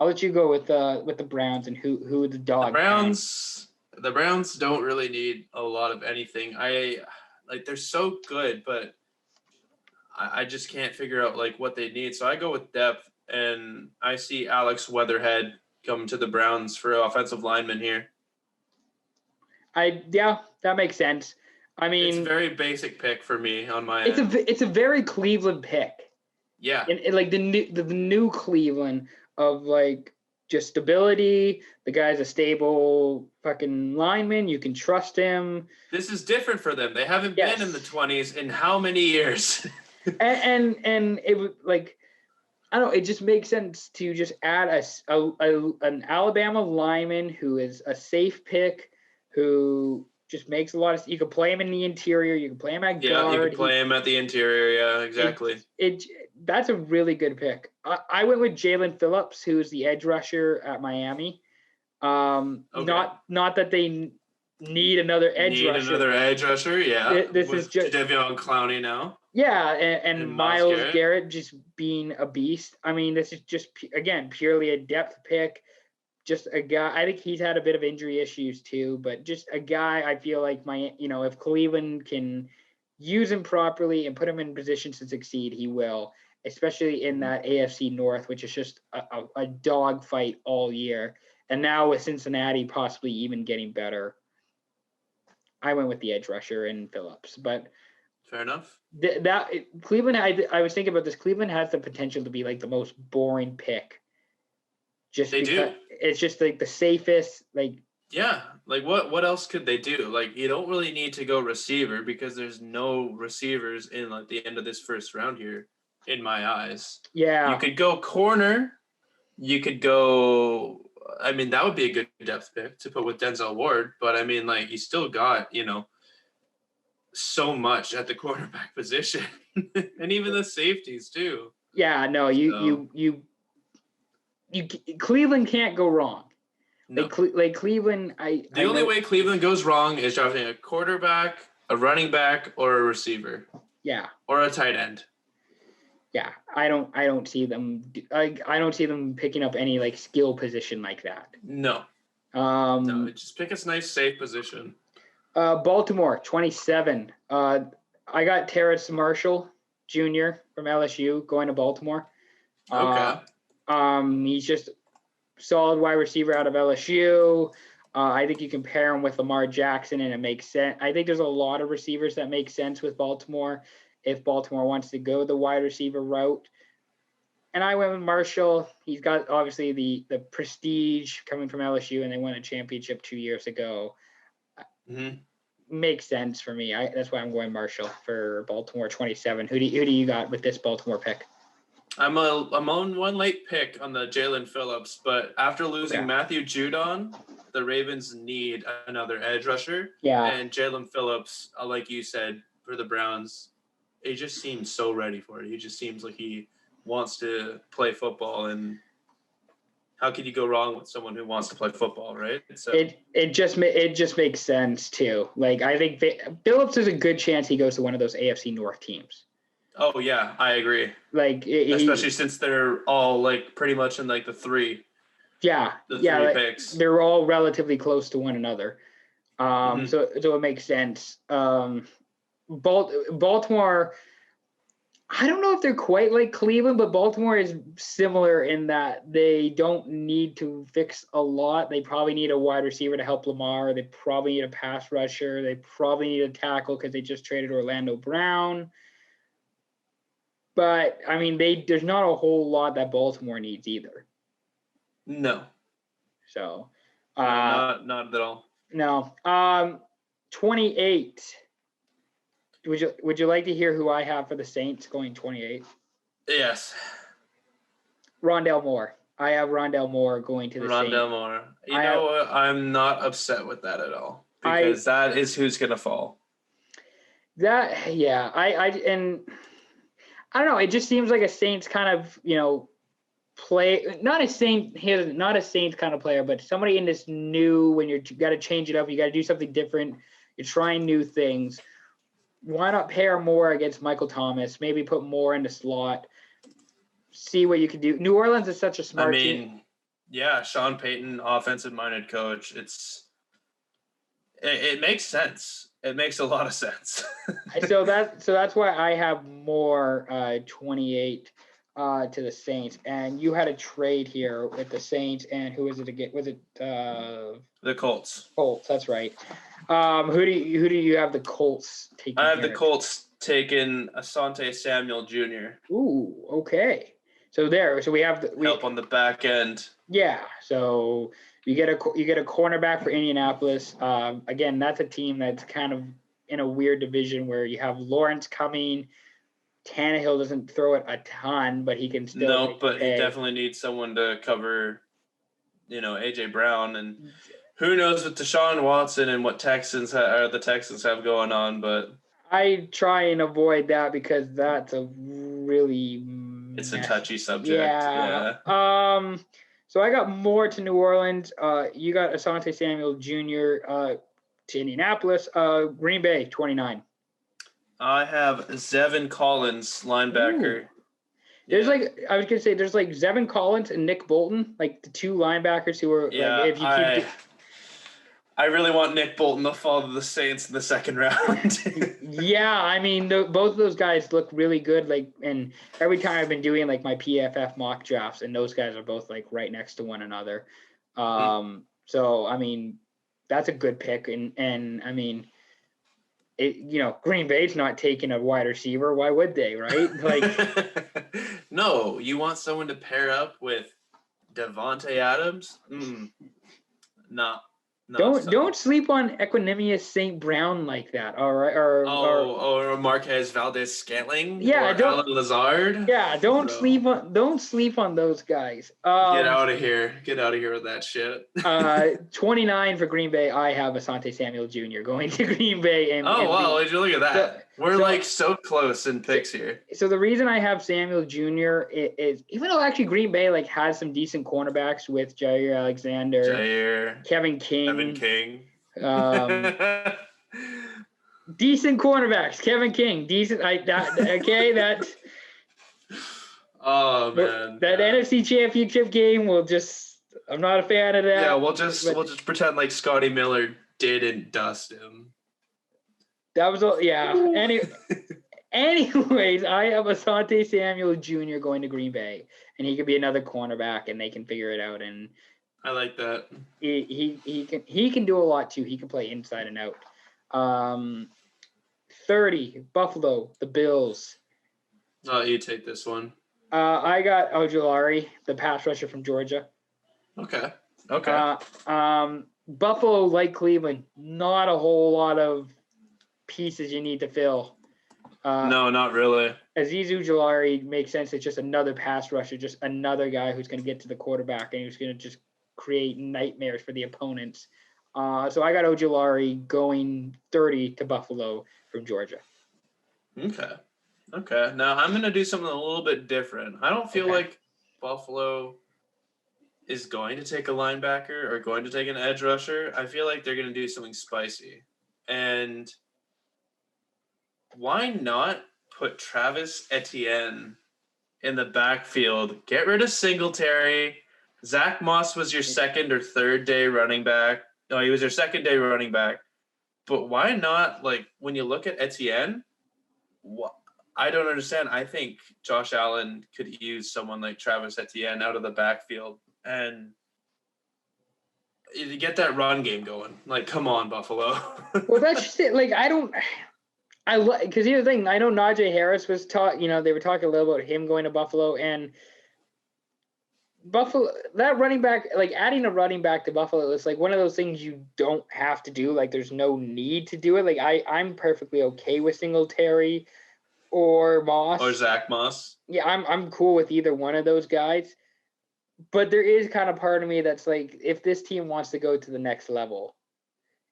I'll let you go with the Browns and who the dog. The Browns don't really need a lot of anything. They're so good, but I just can't figure out what they need. So I go with depth, and I see Alex Weatherhead come to the Browns for offensive lineman here. That makes sense. I mean, it's a very basic pick for me on my end. It's a very Cleveland pick. Yeah. And like the new Cleveland of just stability. The guy's a stable fucking lineman. You can trust him. This is different for them. They haven't been in the 20s in how many years? and it was I don't know. It just makes sense to just add an Alabama lineman who is a safe pick, who just makes a lot of. You can play him in the interior. You can play him at guard. Yeah, you can play him at the interior. Yeah, exactly. That's a really good pick. I went with Jalen Phillips, who is the edge rusher at Miami. Okay. Not that they need another edge rusher. Yeah. This is just Jadeveon Clowney now. Yeah, and Myles Garrett just being a beast. I mean, this is just purely a depth pick. Just a guy. I think he's had a bit of injury issues too, but just a guy. I feel like if Cleveland can use him properly and put him in position to succeed, he will. Especially in that AFC North, which is just a dog fight all year. And now with Cincinnati possibly even getting better, I went with the edge rusher and Phillips. But fair enough. Cleveland, I was thinking about this. Cleveland has the potential to be the most boring pick. It's just the safest. Yeah, what else could they do? You don't really need to go receiver because there's no receivers in the end of this first round here, in my eyes. Yeah. You could go corner. You could go. I mean, that would be a good depth pick to put with Denzel Ward, but I mean, you still got so much at the quarterback position, and even the safeties too. Yeah, no, you Cleveland can't go wrong. No. Cleveland, the only way Cleveland goes wrong is drafting a quarterback, a running back, or a receiver. Yeah. Or a tight end. Yeah, I don't see them. I don't see them picking up any skill position like that. No. No, just pick a nice safe position. Baltimore 27. I got Terrace Marshall Jr. from LSU going to Baltimore. Okay. He's just solid wide receiver out of LSU. I think you can pair him with Lamar Jackson and it makes sense. I think there's a lot of receivers that make sense with Baltimore if Baltimore wants to go the wide receiver route. And I went with Marshall. He's got obviously the prestige coming from LSU, and they won a championship 2 years ago. Mm-hmm. Makes sense for me. That's why I'm going Marshall for Baltimore 27. Who do you got with this Baltimore pick? I'm on one late pick on the Jalen Phillips, but after losing Matthew Judon, the Ravens need another edge rusher. Yeah. And Jalen Phillips, like you said, for the Browns, he just seems so ready for it. He just seems like he wants to play football, and how could you go wrong with someone who wants to play football, right? So it just makes sense too. Like I think Phillips is a good chance he goes to one of those AFC North teams. Oh yeah, I agree. Like especially since they're all like pretty much in like the three. Yeah, three picks. They're all relatively close to one another. So it makes sense. Baltimore, I don't know if they're quite like Cleveland, but Baltimore is similar in that they don't need to fix a lot. They probably need a wide receiver to help Lamar. They probably need a pass rusher. They probably need a tackle because they just traded Orlando Brown. But, I mean, there's not a whole lot that Baltimore needs either. No. So. Not at all. No. 28. Would you like to hear who I have for the Saints going 28? Yes. Rondale Moore. I have Rondale Moore going to the Saints. Rondale Moore. You know what? I'm not upset with that at all because that is who's going to fall. I don't know. It just seems like a Saints kind of, play. Not a Saints kind of player, but somebody in this new, when you got to change it up, you got to do something different. You're trying new things. Why not pair Moore against Michael Thomas? Maybe put Moore in the slot. See what you can do. New Orleans is such a smart team. Yeah, Sean Payton, offensive-minded coach. It makes sense. It makes a lot of sense. so that's why I have Moore 28 to the Saints. And you had a trade here with the Saints, and who was it again? Was it the Colts? Colts, that's right. Who do you have the Colts taking? I have the Colts taking Asante Samuel Jr. Ooh, okay. So we have help on the back end. Yeah. So you get a cornerback for Indianapolis. Again, that's a team that's kind of in a weird division where you have Lawrence coming. Tannehill doesn't throw it a ton, but he can still. No, but he definitely needs someone to cover, AJ Brown, and who knows with Deshaun Watson and what the Texans have going on. But I try and avoid that because that's a really it's a touchy subject. Yeah. So I got Moore to New Orleans. You got Asante Samuel Jr. To Indianapolis. Green Bay 29. I have Zevin Collins, linebacker. There's I was gonna say there's like Zevin Collins and Nick Bolton, like the two linebackers who are I really want Nick Bolton to fall to the Saints in the second round. Yeah, I mean both of those guys look really good. Like, and every time I've been doing like my PFF mock drafts, and those guys are both like right next to one another. So I mean that's a good pick, and I mean. Green Bay's not taking a wide receiver. Why would they, right? Like, no, you want someone to pair up with Devontae Adams? No. Don't sleep on Equanimous St. Brown like that. All right, or Marquez Valdez-Scantling. Yeah, or Alan Lazard. Yeah, don't sleep on those guys. Get out of here with that shit. 29 for Green Bay. I have Asante Samuel Jr. going to Green Bay. Wow! Look at that. We're so close in picks here. So the reason I have Samuel Jr. is even though actually Green Bay has some decent cornerbacks with Jair Alexander, Kevin King. Decent cornerbacks, Kevin King. Decent. Oh man. That NFC Championship game I'm not a fan of that. Yeah, we'll just pretend like Scotty Miller didn't dust him. That was all. Yeah. Anyways, I have Asante Samuel Jr. going to Green Bay, and he could be another cornerback, and they can figure it out. And I like that. He can do a lot too. He can play inside and out. 30 Buffalo, the Bills. Oh, you take this one. I got Ojulari, the pass rusher from Georgia. Okay. Buffalo, like Cleveland, not a whole lot of pieces you need to fill. No, not really. Azeez Ojulari makes sense. It's just another pass rusher, just another guy who's going to get to the quarterback and who's going to just create nightmares for the opponents. So I got Ojulari going 30 to Buffalo from Georgia. Okay. Now I'm going to do something a little bit different. I don't feel like Buffalo is going to take a linebacker or going to take an edge rusher. I feel like they're going to do something spicy. And why not put Travis Etienne in the backfield? Get rid of Singletary. Zach Moss was your second or third day running back. No, he was your second day running back. But why not, like, when you look at Etienne, I don't understand. I think Josh Allen could use someone like Travis Etienne out of the backfield and you get that run game going. Like, come on, Buffalo. Well, that's just it. Like, because here's the thing. I know Najee Harris was they were talking a little about him going to Buffalo, and Buffalo, that running back, like adding a running back to Buffalo, it's like one of those things you don't have to do. Like, there's no need to do it. Like, I'm perfectly okay with Singletary or Moss. Or Zach Moss. Yeah, I'm cool with either one of those guys. But there is kind of part of me that's like, if this team wants to go to the next level,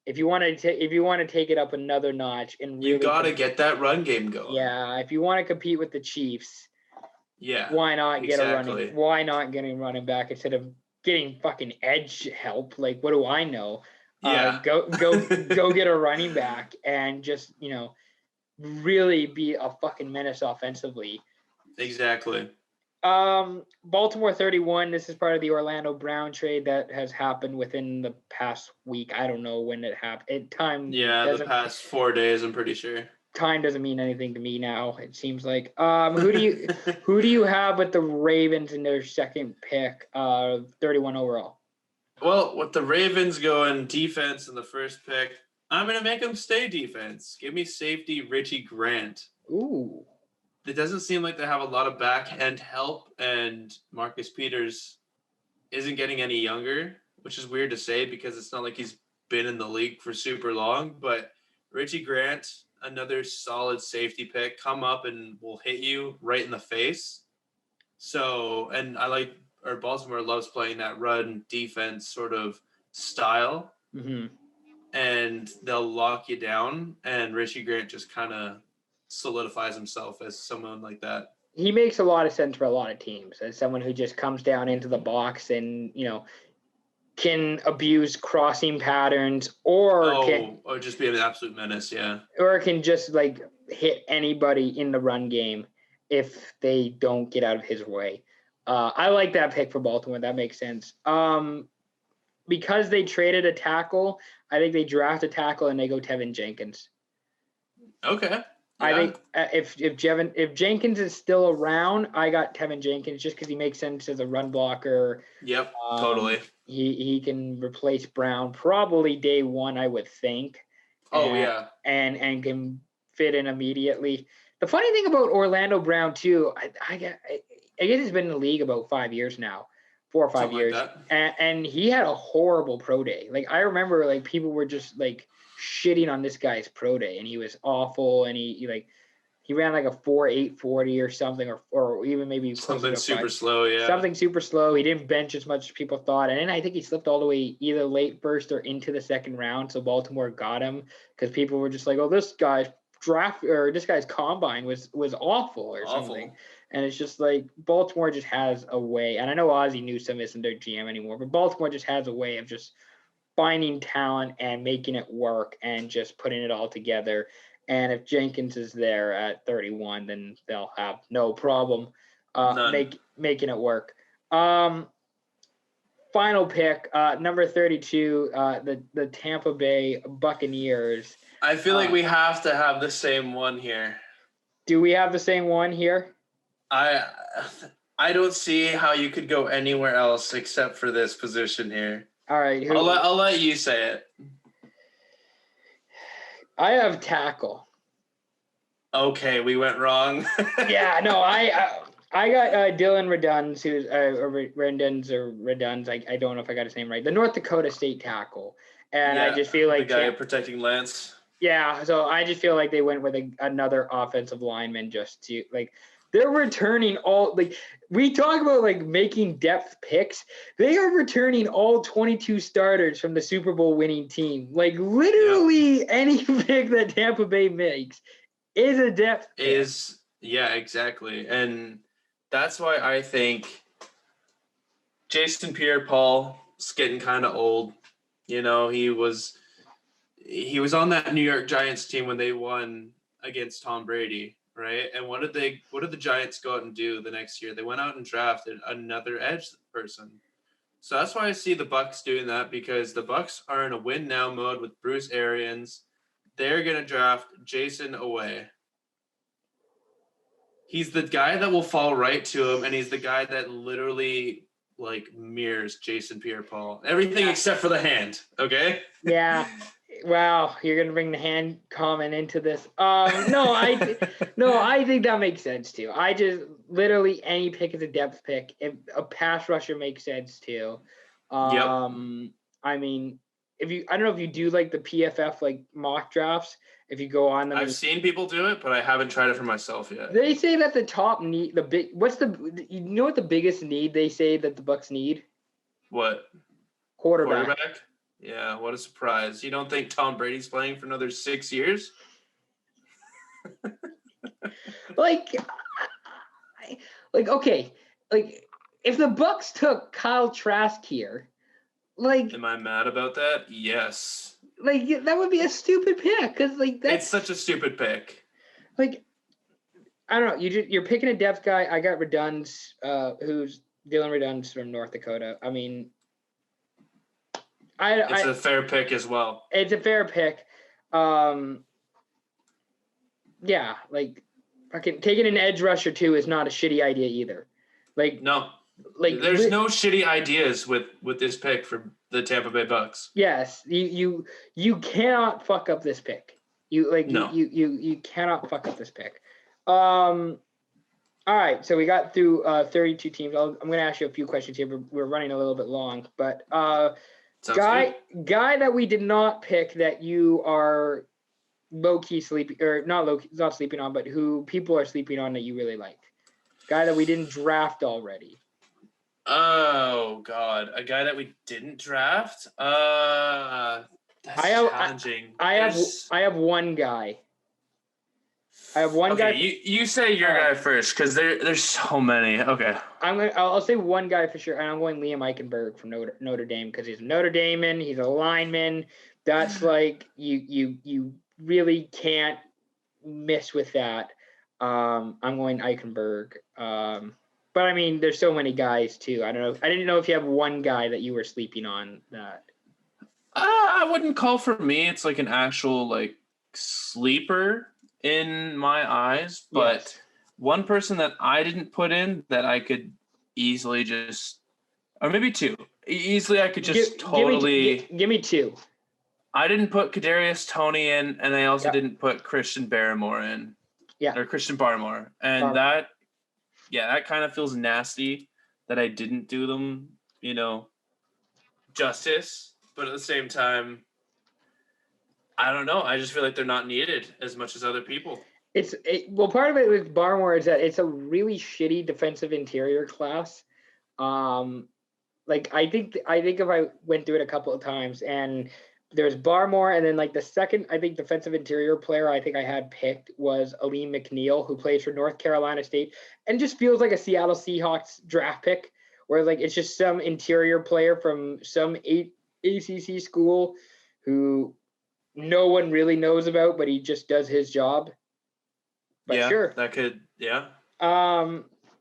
if you want to take it up another notch, and really you got to get that run game going. Yeah, if you want to compete with the Chiefs, why not get a running back instead of getting fucking edge help? Like, what do I know? Yeah. Go get a running back and just really be a fucking menace offensively. Exactly. Baltimore 31. This is part of the Orlando Brown trade that has happened within the past week. I don't know when it happened. The past 4 days, I'm pretty sure. Time doesn't mean anything to me now, it seems like. Who do you have with the Ravens in their second pick, 31 overall? Well, with the Ravens going defense in the first pick, I'm going to make them stay defense. Give me safety Richie Grant. Ooh. It doesn't seem like they have a lot of back-end help, and Marcus Peters isn't getting any younger, which is weird to say because it's not like he's been in the league for super long. But Richie Grant, another solid safety pick, come up and will hit you right in the face. So, and Baltimore loves playing that run defense sort of style. Mm-hmm. And they'll lock you down, and Richie Grant just kind of solidifies himself as someone like that. He makes a lot of sense for a lot of teams as someone who just comes down into the box and, can abuse crossing patterns or just be an absolute menace. Yeah. Or can just like hit anybody in the run game if they don't get out of his way. I like that pick for Baltimore. That makes sense. Because they traded a tackle, I think they draft a tackle and they go Tevin Jenkins. Okay. Yeah. I think if Jenkins is still around, I got Tevin Jenkins just because he makes sense as a run blocker. Yep, totally. He can replace Brown probably day one, I would think. And can fit in immediately. The funny thing about Orlando Brown too, I guess he's been in the league about 5 years now. 4 or 5 years. Like and he had a horrible pro day. Like, I remember like people were just like shitting on this guy's pro day, and he was awful, and he ran like a 4.8 40 or something, or even maybe something super slow. Something super slow. He didn't bench as much as people thought, and then I think he slipped all the way either late first or into the second round, so Baltimore got him because people were just like, oh, this guy's combine was awful or something. And it's just like Baltimore just has a way, and I know Ozzie Newsome isn't their GM anymore, but Baltimore just has a way of just finding talent and making it work and just putting it all together. And if Jenkins is there at 31, then they'll have no problem making it work. Final pick, number 32, the Tampa Bay Buccaneers. I feel like we have to have the same one here. Do we have the same one here? I don't see how you could go anywhere else except for this position here. All right. I'll let you say it. I have tackle. Okay, we went wrong. Yeah, no, I got Dylan Reduns, who's Reduns. I don't know if I got his name right. The North Dakota State tackle, and I just feel like the guy protecting Lance. Yeah, so I just feel like they went with another offensive lineman just to like. They're returning all like we talk about like making depth picks. They are returning all 22 starters from the Super Bowl winning team. Like literally any pick that Tampa Bay makes is a depth pick. Yeah, exactly. And that's why I think Jason Pierre-Paul is getting kind of old. You know, he was on that New York Giants team when they won against Tom Brady. Right. And what did the Giants go out and do the next year? They went out and drafted another edge person. So that's why I see the Bucs doing that, because the Bucs are in a win now mode with Bruce Arians. They're going to draft Jason Away. He's the guy that will fall right to him, and he's the guy that literally like mirrors Jason Pierre-Paul. Everything except for the hand. Okay. Yeah. Wow, you're gonna bring the hand comment into this. I think that makes sense too. I just literally any pick is a depth pick. If a pass rusher makes sense too. I mean, I don't know if you do like the PFF like mock drafts. If you go on them, I've seen people do it, but I haven't tried it for myself yet. They say that the top need, what the biggest need they say that the Bucs need? What? Quarterback. Yeah, what a surprise. You don't think Tom Brady's playing for another 6 years? Okay. Like, if the Bucs took Kyle Trask here, like... Am I mad about that? Yes. Like, that would be a stupid pick, because, like, that's... It's such a stupid pick. Like, I don't know. You're picking a depth guy. I got Reduns, who's Dylan Reduns from North Dakota. I mean... It's a fair pick as well. It's a fair pick. Yeah, like fucking taking an edge rusher too is not a shitty idea either. Like no, like there's no shitty ideas with this pick for the Tampa Bay Bucs. Yes, you cannot fuck up this pick. You cannot fuck up this pick. All right, so we got through 32 teams. I'm going to ask you a few questions here. We're running a little bit long, but guy that we did not pick that you are low-key sleeping, or not sleeping on, but who people are sleeping on that you really like. Guy that we didn't draft already. Oh God, a guy that we didn't draft? That's challenging. I have one guy. Guy. You say your guy first, because there's so many. Okay. I'll say one guy for sure, and I'm going Liam Eichenberg from Notre Dame, because he's a Notre Dameman. He's a lineman. That's like you really can't miss with that. I'm going Eichenberg. But I mean, there's so many guys too. I don't know. I didn't know if you have one guy that you were sleeping on that. I wouldn't call for me. It's like an actual like sleeper in my eyes, but yes. One person that I didn't put in that I could easily just, or maybe two, easily I could just give me two. I didn't put Kadarius Toney in, and I also didn't put Christian Barmore in. Yeah. Or Christian Barmore. And that kind of feels nasty that I didn't do them, justice. But at the same time, I don't know. I just feel like they're not needed as much as other people. Part of it with Barmore is that it's a really shitty defensive interior class. I think if I went through it a couple of times, and there's Barmore, and then like the second defensive interior player I think I had picked was Ian McNaughton, who plays for North Carolina State, and just feels like a Seattle Seahawks draft pick, where like it's just some interior player from some ACC school who no one really knows about, but he just does his job. But sure. That could, yeah.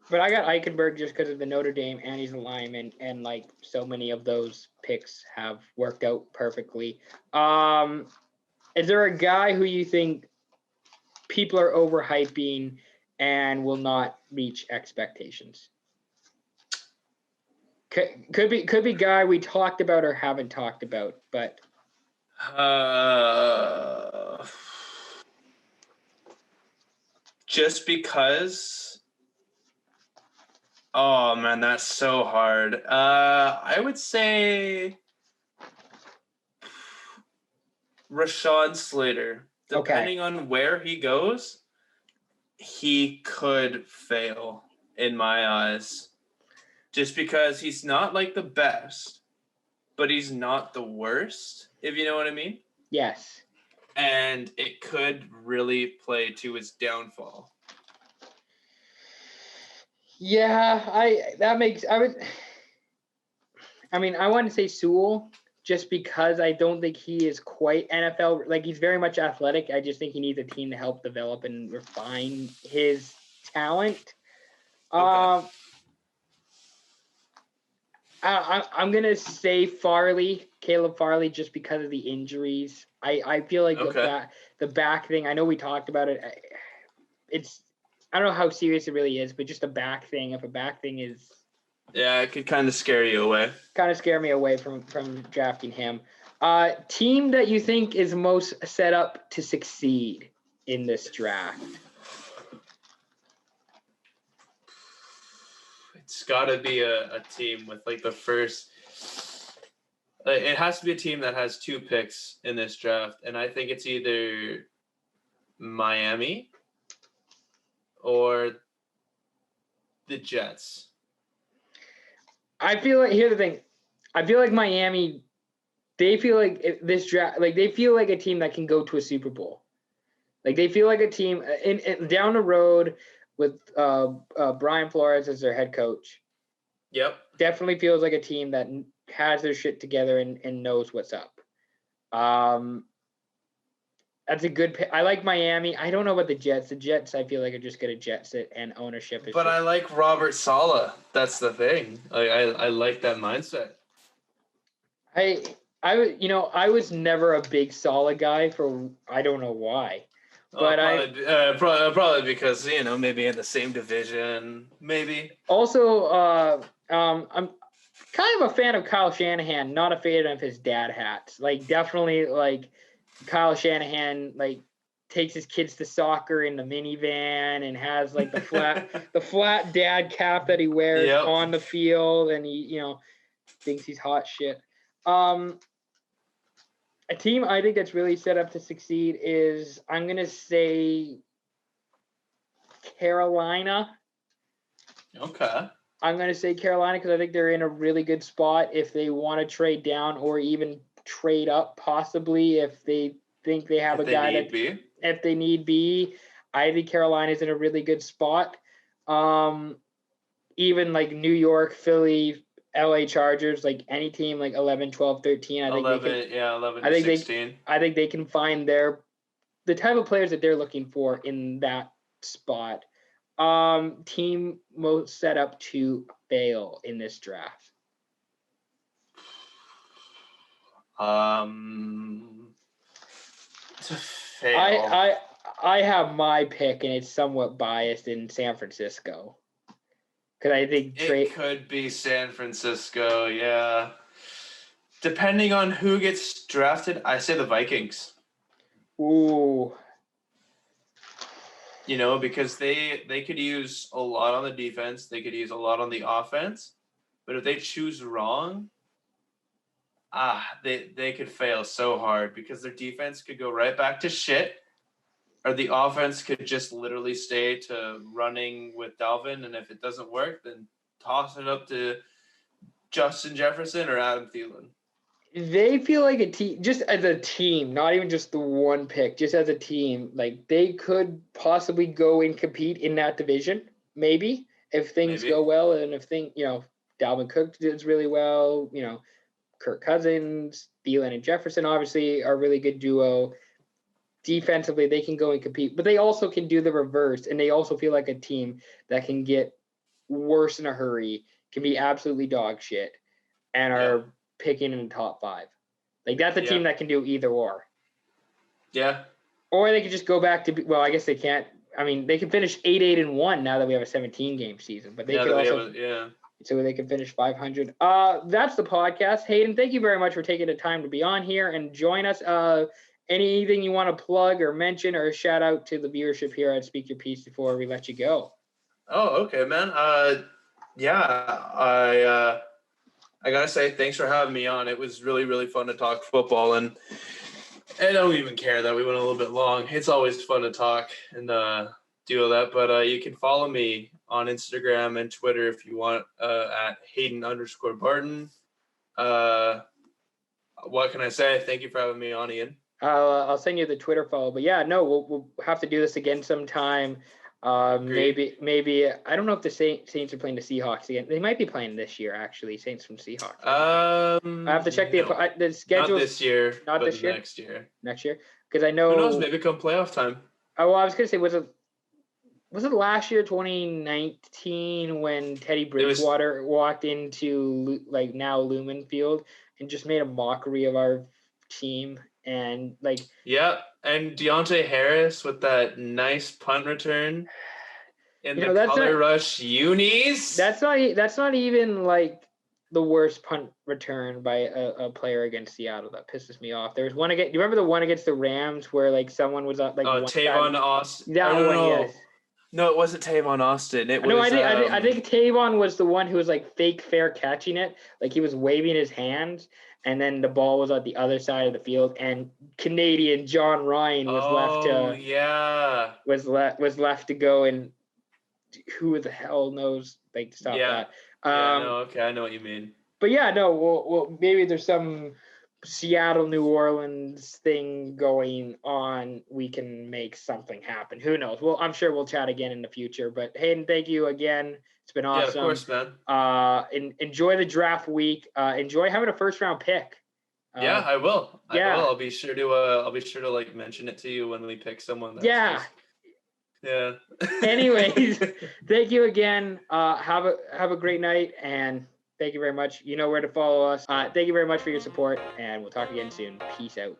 But I got Eichenberg just because of the Notre Dame, and he's a lineman, and like so many of those picks have worked out perfectly. And Is there a guy who you think people are overhyping and will not reach expectations? Could be guy we talked about or haven't talked about, but just because. Oh man, that's so hard. I would say Rashawn Slater. Depending on where he goes, he could fail in my eyes. Just because he's not like the best, but he's not the worst, if you know what I mean. Yes. And it could really play to his downfall. Yeah, I want to say Sewell just because I don't think he is quite NFL. Like, he's very much athletic. I just think he needs a team to help develop and refine his talent. Okay. I'm going to say Caleb Farley, just because of the injuries. I feel like the back thing, I know we talked about it. I don't know how serious it really is, but just a back thing. If a back thing is... Yeah, it could kind of scare you away. Kind of scare me away from drafting him. Team that you think is most set up to succeed in this draft? It's got to be a team with like the first... It has to be a team that has 2 picks in this draft, and I think it's either Miami or the Jets. I feel like, here's the thing. I feel like Miami, they feel like this draft, like they feel like a team that can go to a Super Bowl. Like they feel like a team in down the road with Brian Flores as their head coach. Yep. Definitely feels like a team that has their shit together and knows what's up. That's a good pick. I like Miami. I don't know about the Jets. The Jets, I feel like, are just going to jet sit, and ownership is. But I like Robert Saleh. That's the thing. I like that mindset. I was never a big Saleh guy for I don't know why. But probably because maybe in the same division, maybe. Also, I'm kind of a fan of Kyle Shanahan. Not a fan of his dad hats. Like definitely like. Kyle Shanahan like takes his kids to soccer in the minivan and has like the flat dad cap that he wears on the field, and he thinks he's hot shit. A team I think that's really set up to succeed is, I'm gonna say, Carolina. Okay. I'm gonna say Carolina because I think they're in a really good spot if they want to trade down or even trade up, possibly, if they think they have a guy that if they need be. I think Carolina's in a really good spot. Even like New York, Philly, LA Chargers, like any team like 11, 12, 13, I think 11, 16. I think they can find the type of players that they're looking for in that spot. Team most set up to fail in this draft. To fail. I have my pick, and it's somewhat biased, in San Francisco. Because I think it could be San Francisco, yeah. Depending on who gets drafted, I say the Vikings. Ooh. Because they could use a lot on the defense, they could use a lot on the offense, but if they choose wrong, they could fail so hard because their defense could go right back to shit, or the offense could just literally stay to running with Dalvin, and if it doesn't work, then toss it up to Justin Jefferson or Adam Thielen. They feel like a team, just as a team, not even just the one pick, just as a team, like they could possibly go and compete in that division, maybe, if things go well, and if Dalvin Cook does really well, Kirk Cousins, Thielen and Jefferson obviously are a really good duo. Defensively, they can go and compete, but they also can do the reverse, and they also feel like a team that can get worse in a hurry, can be absolutely dog shit, and are picking in the top 5. Like, that's a team that can do either or. Yeah. Or they could just go back to, well, I guess they can't. I mean, they can finish 8-1 now that we have a 17-game season, but they could also, so they can finish 500. That's the podcast. Haydn, thank you very much for taking the time to be on here and join us. Anything you want to plug or mention or shout out to the viewership here at Speak Your Piece before we let you go? Oh, okay, man. I gotta say thanks for having me on. It was really, really fun to talk football, and I don't even care that we went a little bit long. It's always fun to talk and do all that. But you can follow me on Instagram and Twitter if you want at Haydn_Barton. What can I say? Thank you for having me on, Ian. I'll send you the Twitter follow. But yeah, no, we'll have to do this again sometime. Maybe I don't know if the Saints are playing the Seahawks again. They might be playing this year, actually. Saints from Seahawks. I have to check the schedule. Not this year. Not this year. Next year. Next year, because I know. Who knows? Maybe come playoff time. Oh, well, I was gonna say, was it last year, 2019, when Teddy Bridgewater walked into now Lumen Field and just made a mockery of our team and Yeah, and Deontay Harris with that nice punt return in the color rush unis. That's not even the worst punt return by a player against Seattle. That pisses me off. There was one against. Do you remember the one against the Rams where someone was up Tavon Austin? That one, yes. No, it wasn't Tavon Austin. It was. No, I think Tavon was the one who was fake fair catching it. He was waving his hands, and then the ball was at the other side of the field, and Canadian John Ryan was was left to go, and who the hell knows to stop that. Okay, I know what you mean. But yeah, no, well, maybe there's some Seattle, New Orleans thing going on. We can make something happen. Who knows? Well, I'm sure we'll chat again in the future. But Haydn, thank you again. It's been awesome. Yeah, of course, man. Enjoy the draft week. Enjoy having a first round pick. Yeah, I will. I'll be sure to mention it to you when we pick someone. Yeah. Anyways, thank you again. Have a great night, and thank you very much. You know where to follow us. Thank you very much for your support, and we'll talk again soon. Peace out.